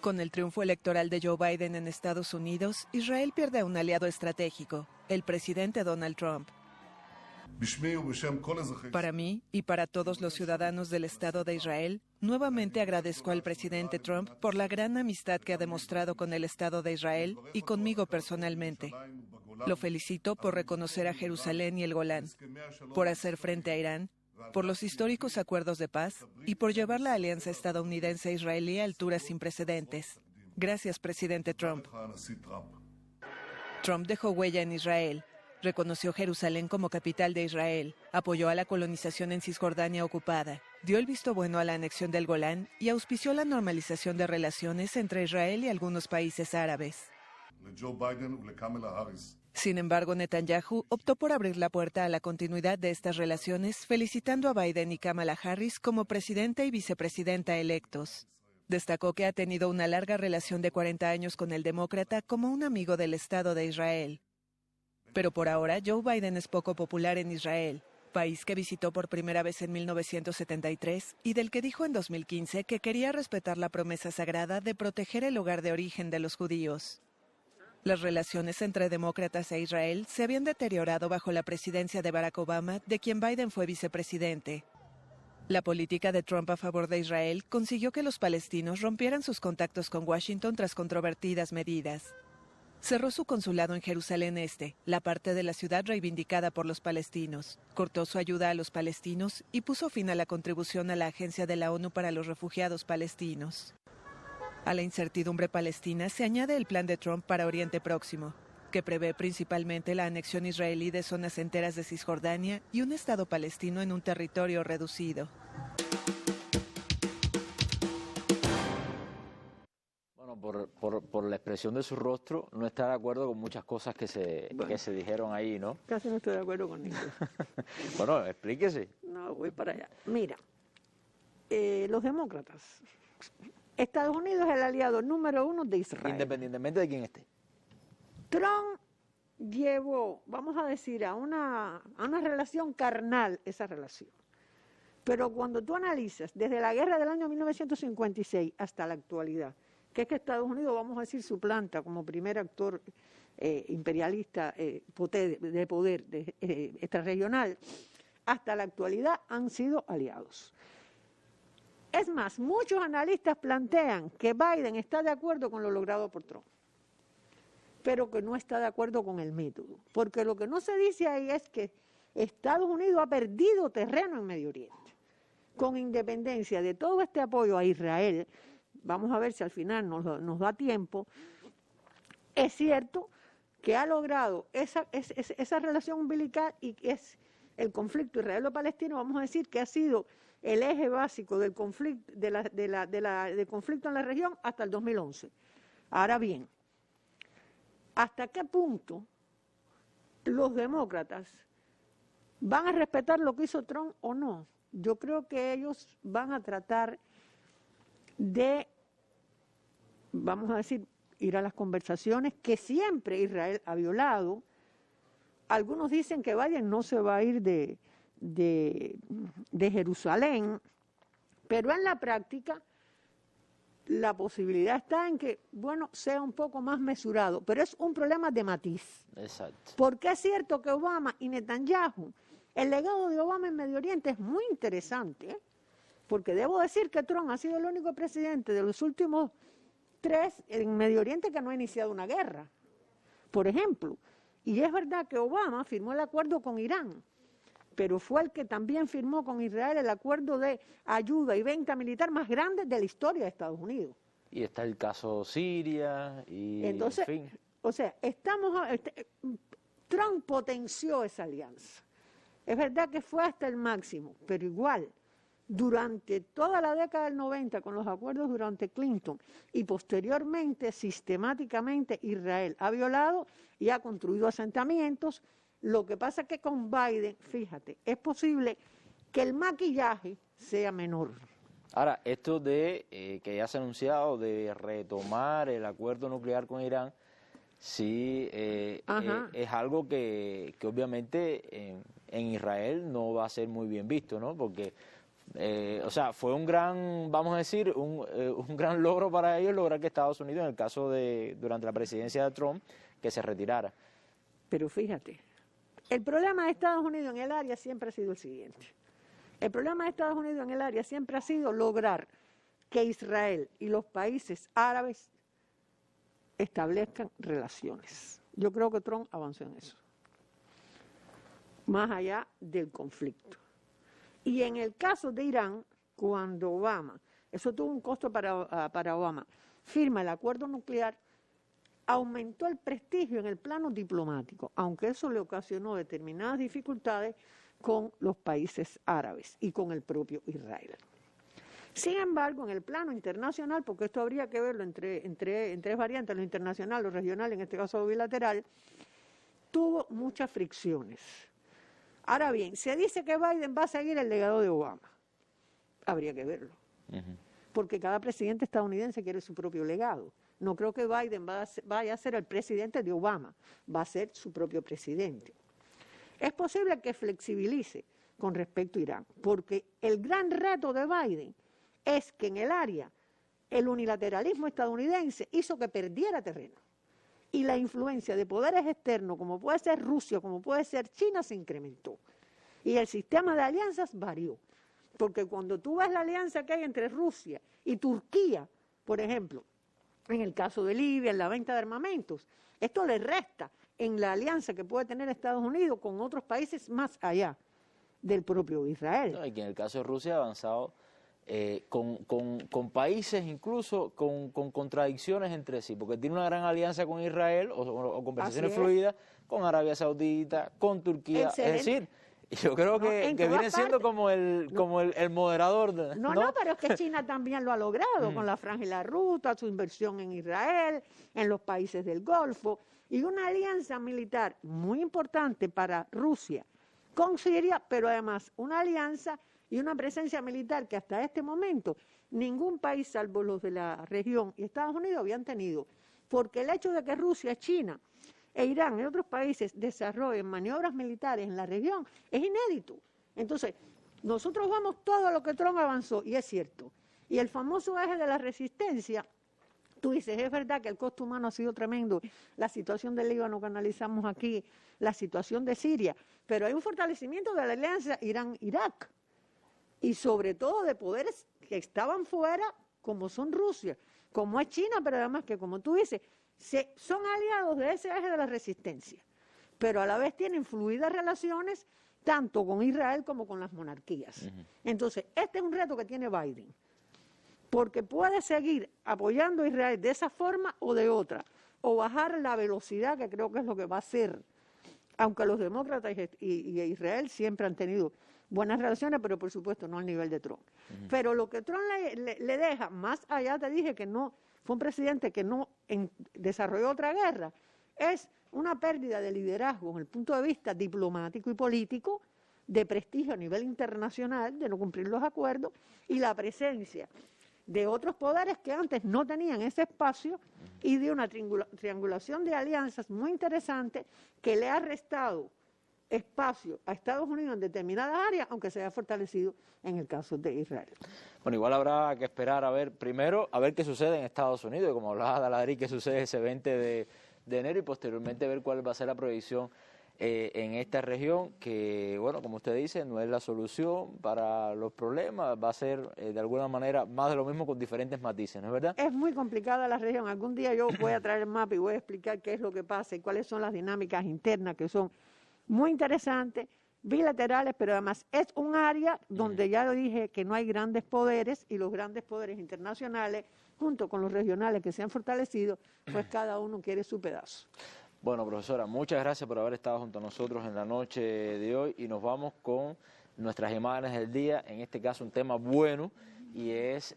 Con el triunfo electoral de Joe Biden en Estados Unidos, Israel pierde a un aliado estratégico, el presidente Donald Trump. Para mí y para todos los ciudadanos del Estado de Israel, nuevamente agradezco al presidente Trump por la gran amistad que ha demostrado con el Estado de Israel y conmigo personalmente. Lo felicito por reconocer a Jerusalén y el Golán, por hacer frente a Irán, por los históricos acuerdos de paz y por llevar la alianza estadounidense-israelí a alturas sin precedentes. Gracias, presidente Trump. Trump dejó huella en Israel. Reconoció Jerusalén como capital de Israel, apoyó a la colonización en Cisjordania ocupada, dio el visto bueno a la anexión del Golán y auspició la normalización de relaciones entre Israel y algunos países árabes. Sin embargo, Netanyahu optó por abrir la puerta a la continuidad de estas relaciones, felicitando a Biden y Kamala Harris como presidenta y vicepresidenta electos. Destacó que ha tenido una larga relación de 40 años con el demócrata como un amigo del Estado de Israel. Pero por ahora, Joe Biden es poco popular en Israel, país que visitó por primera vez en 1973 y del que dijo en 2015 que quería respetar la promesa sagrada de proteger el lugar de origen de los judíos. Las relaciones entre demócratas e Israel se habían deteriorado bajo la presidencia de Barack Obama, de quien Biden fue vicepresidente. La política de Trump a favor de Israel consiguió que los palestinos rompieran sus contactos con Washington tras controvertidas medidas. Cerró su consulado en Jerusalén Este, la parte de la ciudad reivindicada por los palestinos. Cortó su ayuda a los palestinos y puso fin a la contribución a la Agencia de la ONU para los Refugiados Palestinos. A la incertidumbre palestina se añade el plan de Trump para Oriente Próximo, que prevé principalmente la anexión israelí de zonas enteras de Cisjordania y un Estado palestino en un territorio reducido. Por la expresión de su rostro, no está de acuerdo con muchas cosas que se dijeron ahí, ¿no? Casi no estoy de acuerdo con ninguno. Bueno, explíquese. No, voy para allá. Mira, los demócratas, Estados Unidos es el aliado número 1 de Israel. Independientemente de quién esté. Trump llevó, vamos a decir, a una relación carnal esa relación. Pero cuando tú analizas desde la guerra del año 1956 hasta la actualidad, que es que Estados Unidos, vamos a decir, suplanta como primer actor imperialista de poder extrarregional, hasta la actualidad han sido aliados. Es más, muchos analistas plantean que Biden está de acuerdo con lo logrado por Trump, pero que no está de acuerdo con el método, porque lo que no se dice ahí es que Estados Unidos ha perdido terreno en Medio Oriente. Con independencia de todo este apoyo a Israel, vamos a ver si al final nos da tiempo, es cierto que ha logrado esa relación umbilical y que es el conflicto israelo-palestino, vamos a decir que ha sido el eje básico del conflicto, del conflicto en la región hasta el 2011. Ahora bien, ¿hasta qué punto los demócratas van a respetar lo que hizo Trump o no? Yo creo que ellos van a tratar de, vamos a decir, ir a las conversaciones que siempre Israel ha violado. Algunos dicen que Biden no se va a ir de Jerusalén, pero en la práctica la posibilidad está en que, bueno, sea un poco más mesurado, pero es un problema de matiz. Exacto. Porque es cierto que Obama y Netanyahu, el legado de Obama en Medio Oriente es muy interesante, ¿eh? Porque debo decir que Trump ha sido el único presidente de los últimos 3 en Medio Oriente que no ha iniciado una guerra, por ejemplo. Y es verdad que Obama firmó el acuerdo con Irán, pero fue el que también firmó con Israel el acuerdo de ayuda y venta militar más grande de la historia de Estados Unidos. Y está el caso Siria y entonces, en fin. O sea, Trump potenció esa alianza. Es verdad que fue hasta el máximo, pero igual, durante toda la década del 90, con los acuerdos durante Clinton y posteriormente, sistemáticamente, Israel ha violado y ha construido asentamientos. Lo que pasa es que con Biden, fíjate, es posible que el maquillaje sea menor. Ahora, esto de que ya se ha anunciado de retomar el acuerdo nuclear con Irán, sí, es algo que obviamente en Israel no va a ser muy bien visto, ¿no? Porque, o sea, fue un gran, vamos a decir, un gran logro para ellos lograr que Estados Unidos, en el caso de, durante la presidencia de Trump, que se retirara. Pero fíjate, el problema de Estados Unidos en el área siempre ha sido el siguiente. El problema de Estados Unidos en el área siempre ha sido lograr que Israel y los países árabes establezcan relaciones. Yo creo que Trump avanzó en eso, más allá del conflicto. Y en el caso de Irán, cuando Obama, eso tuvo un costo para Obama, firma el acuerdo nuclear, aumentó el prestigio en el plano diplomático, aunque eso le ocasionó determinadas dificultades con los países árabes y con el propio Israel. Sin embargo, en el plano internacional, porque esto habría que verlo en tres variantes, lo internacional, lo regional, en este caso lo bilateral, tuvo muchas fricciones. Ahora bien, se dice que Biden va a seguir el legado de Obama. Habría que verlo. Porque cada presidente estadounidense quiere su propio legado. No creo que Biden vaya a ser el presidente de Obama, va a ser su propio presidente. Es posible que flexibilice con respecto a Irán, porque el gran reto de Biden es que en el área el unilateralismo estadounidense hizo que perdiera terreno. Y la influencia de poderes externos, como puede ser Rusia, como puede ser China, se incrementó. Y el sistema de alianzas varió. Porque cuando tú ves la alianza que hay entre Rusia y Turquía, por ejemplo, en el caso de Libia, en la venta de armamentos, esto le resta en la alianza que puede tener Estados Unidos con otros países más allá del propio Israel. No, y que en el caso de Rusia ha avanzado con países incluso con contradicciones entre sí, porque tiene una gran alianza con Israel o conversaciones fluidas con Arabia Saudita, con Turquía. Excelente. Es decir, yo creo que viene siendo como el moderador. No, pero es que China también lo ha logrado con la Franja y la Ruta, su inversión en Israel, en los países del Golfo, y una alianza militar muy importante para Rusia con Siria, pero además una alianza y una presencia militar que hasta este momento ningún país, salvo los de la región y Estados Unidos, habían tenido. Porque el hecho de que Rusia, China e Irán y otros países desarrollen maniobras militares en la región es inédito. Entonces, nosotros vamos todo lo que Trump avanzó, y es cierto. Y el famoso eje de la resistencia, tú dices, es verdad que el costo humano ha sido tremendo, la situación del Líbano que analizamos aquí, la situación de Siria, pero hay un fortalecimiento de la alianza Irán-Irak. Y sobre todo de poderes que estaban fuera, como son Rusia, como es China, pero además que, como tú dices, son aliados de ese eje de la resistencia, pero a la vez tienen fluidas relaciones tanto con Israel como con las monarquías. Entonces, este es un reto que tiene Biden, porque puede seguir apoyando a Israel de esa forma o de otra, o bajar la velocidad, que creo que es lo que va a hacer, aunque los demócratas y Israel siempre han tenido buenas relaciones, pero por supuesto no al nivel de Trump. Pero lo que Trump le deja, más allá te dije que no, fue un presidente que no desarrolló otra guerra, es una pérdida de liderazgo desde el punto de vista diplomático y político, de prestigio a nivel internacional, de no cumplir los acuerdos, y la presencia de otros poderes que antes no tenían ese espacio, y de una triangulación de alianzas muy interesante que le ha restado espacio a Estados Unidos en determinadas áreas, aunque se haya fortalecido en el caso de Israel. Bueno, igual habrá que esperar a ver, primero, a ver qué sucede en Estados Unidos, como hablaba Daladri, qué sucede ese 20 de enero, y posteriormente ver cuál va a ser la proyección en esta región, que, bueno, como usted dice, no es la solución para los problemas, va a ser de alguna manera más de lo mismo con diferentes matices, ¿no es verdad? Es muy complicada la región. Algún día yo voy a traer el mapa y voy a explicar qué es lo que pasa y cuáles son las dinámicas internas, que son muy interesantes, bilaterales, pero además es un área donde ya lo dije que no hay grandes poderes, y los grandes poderes internacionales, junto con los regionales que se han fortalecido, pues cada uno quiere su pedazo. Bueno, profesora, muchas gracias por haber estado junto a nosotros en la noche de hoy, y nos vamos con nuestras imágenes del día, en este caso un tema bueno, y es,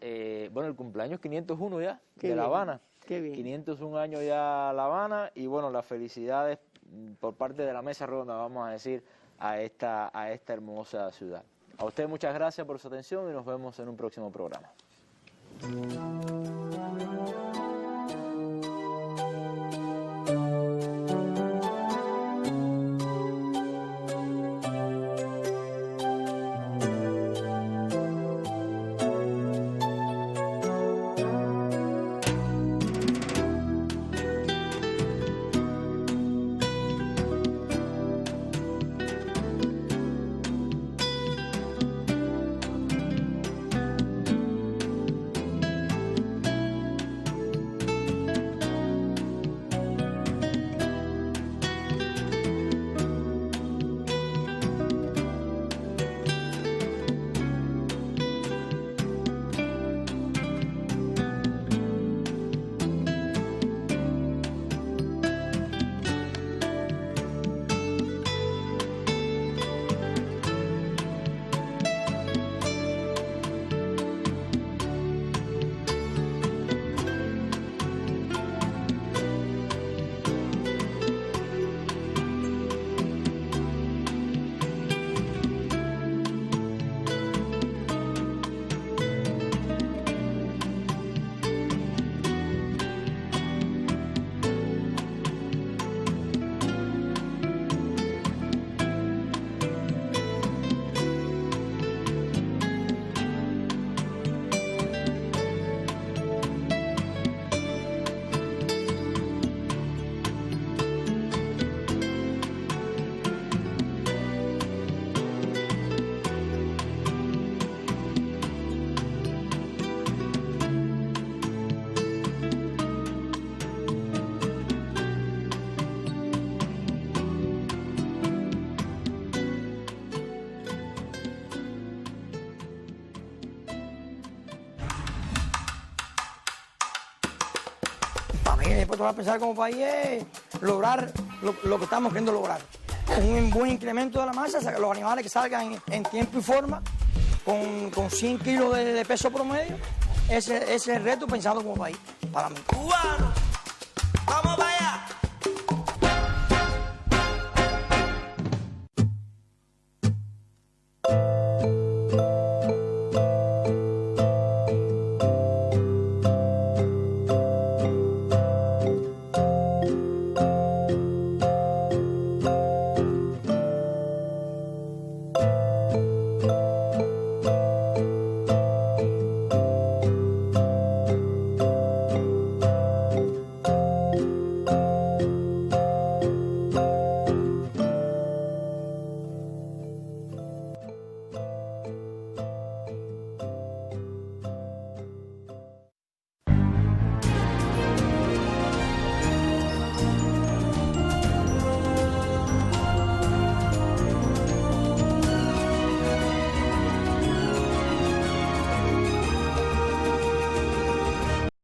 bueno, el cumpleaños 501 ya de La Habana. Qué bien. 501 años ya La Habana, y bueno, las felicidades por parte de la mesa redonda, vamos a decir, a esta hermosa ciudad. A usted muchas gracias por su atención y nos vemos en un próximo programa. Después tú vas a pensar como país es lograr lo que estamos queriendo lograr. Un buen incremento de la masa, los animales que salgan en tiempo y forma, con 100 kilos de peso promedio. Ese es el reto pensado como país, para mí. Cubano, vamos para allá.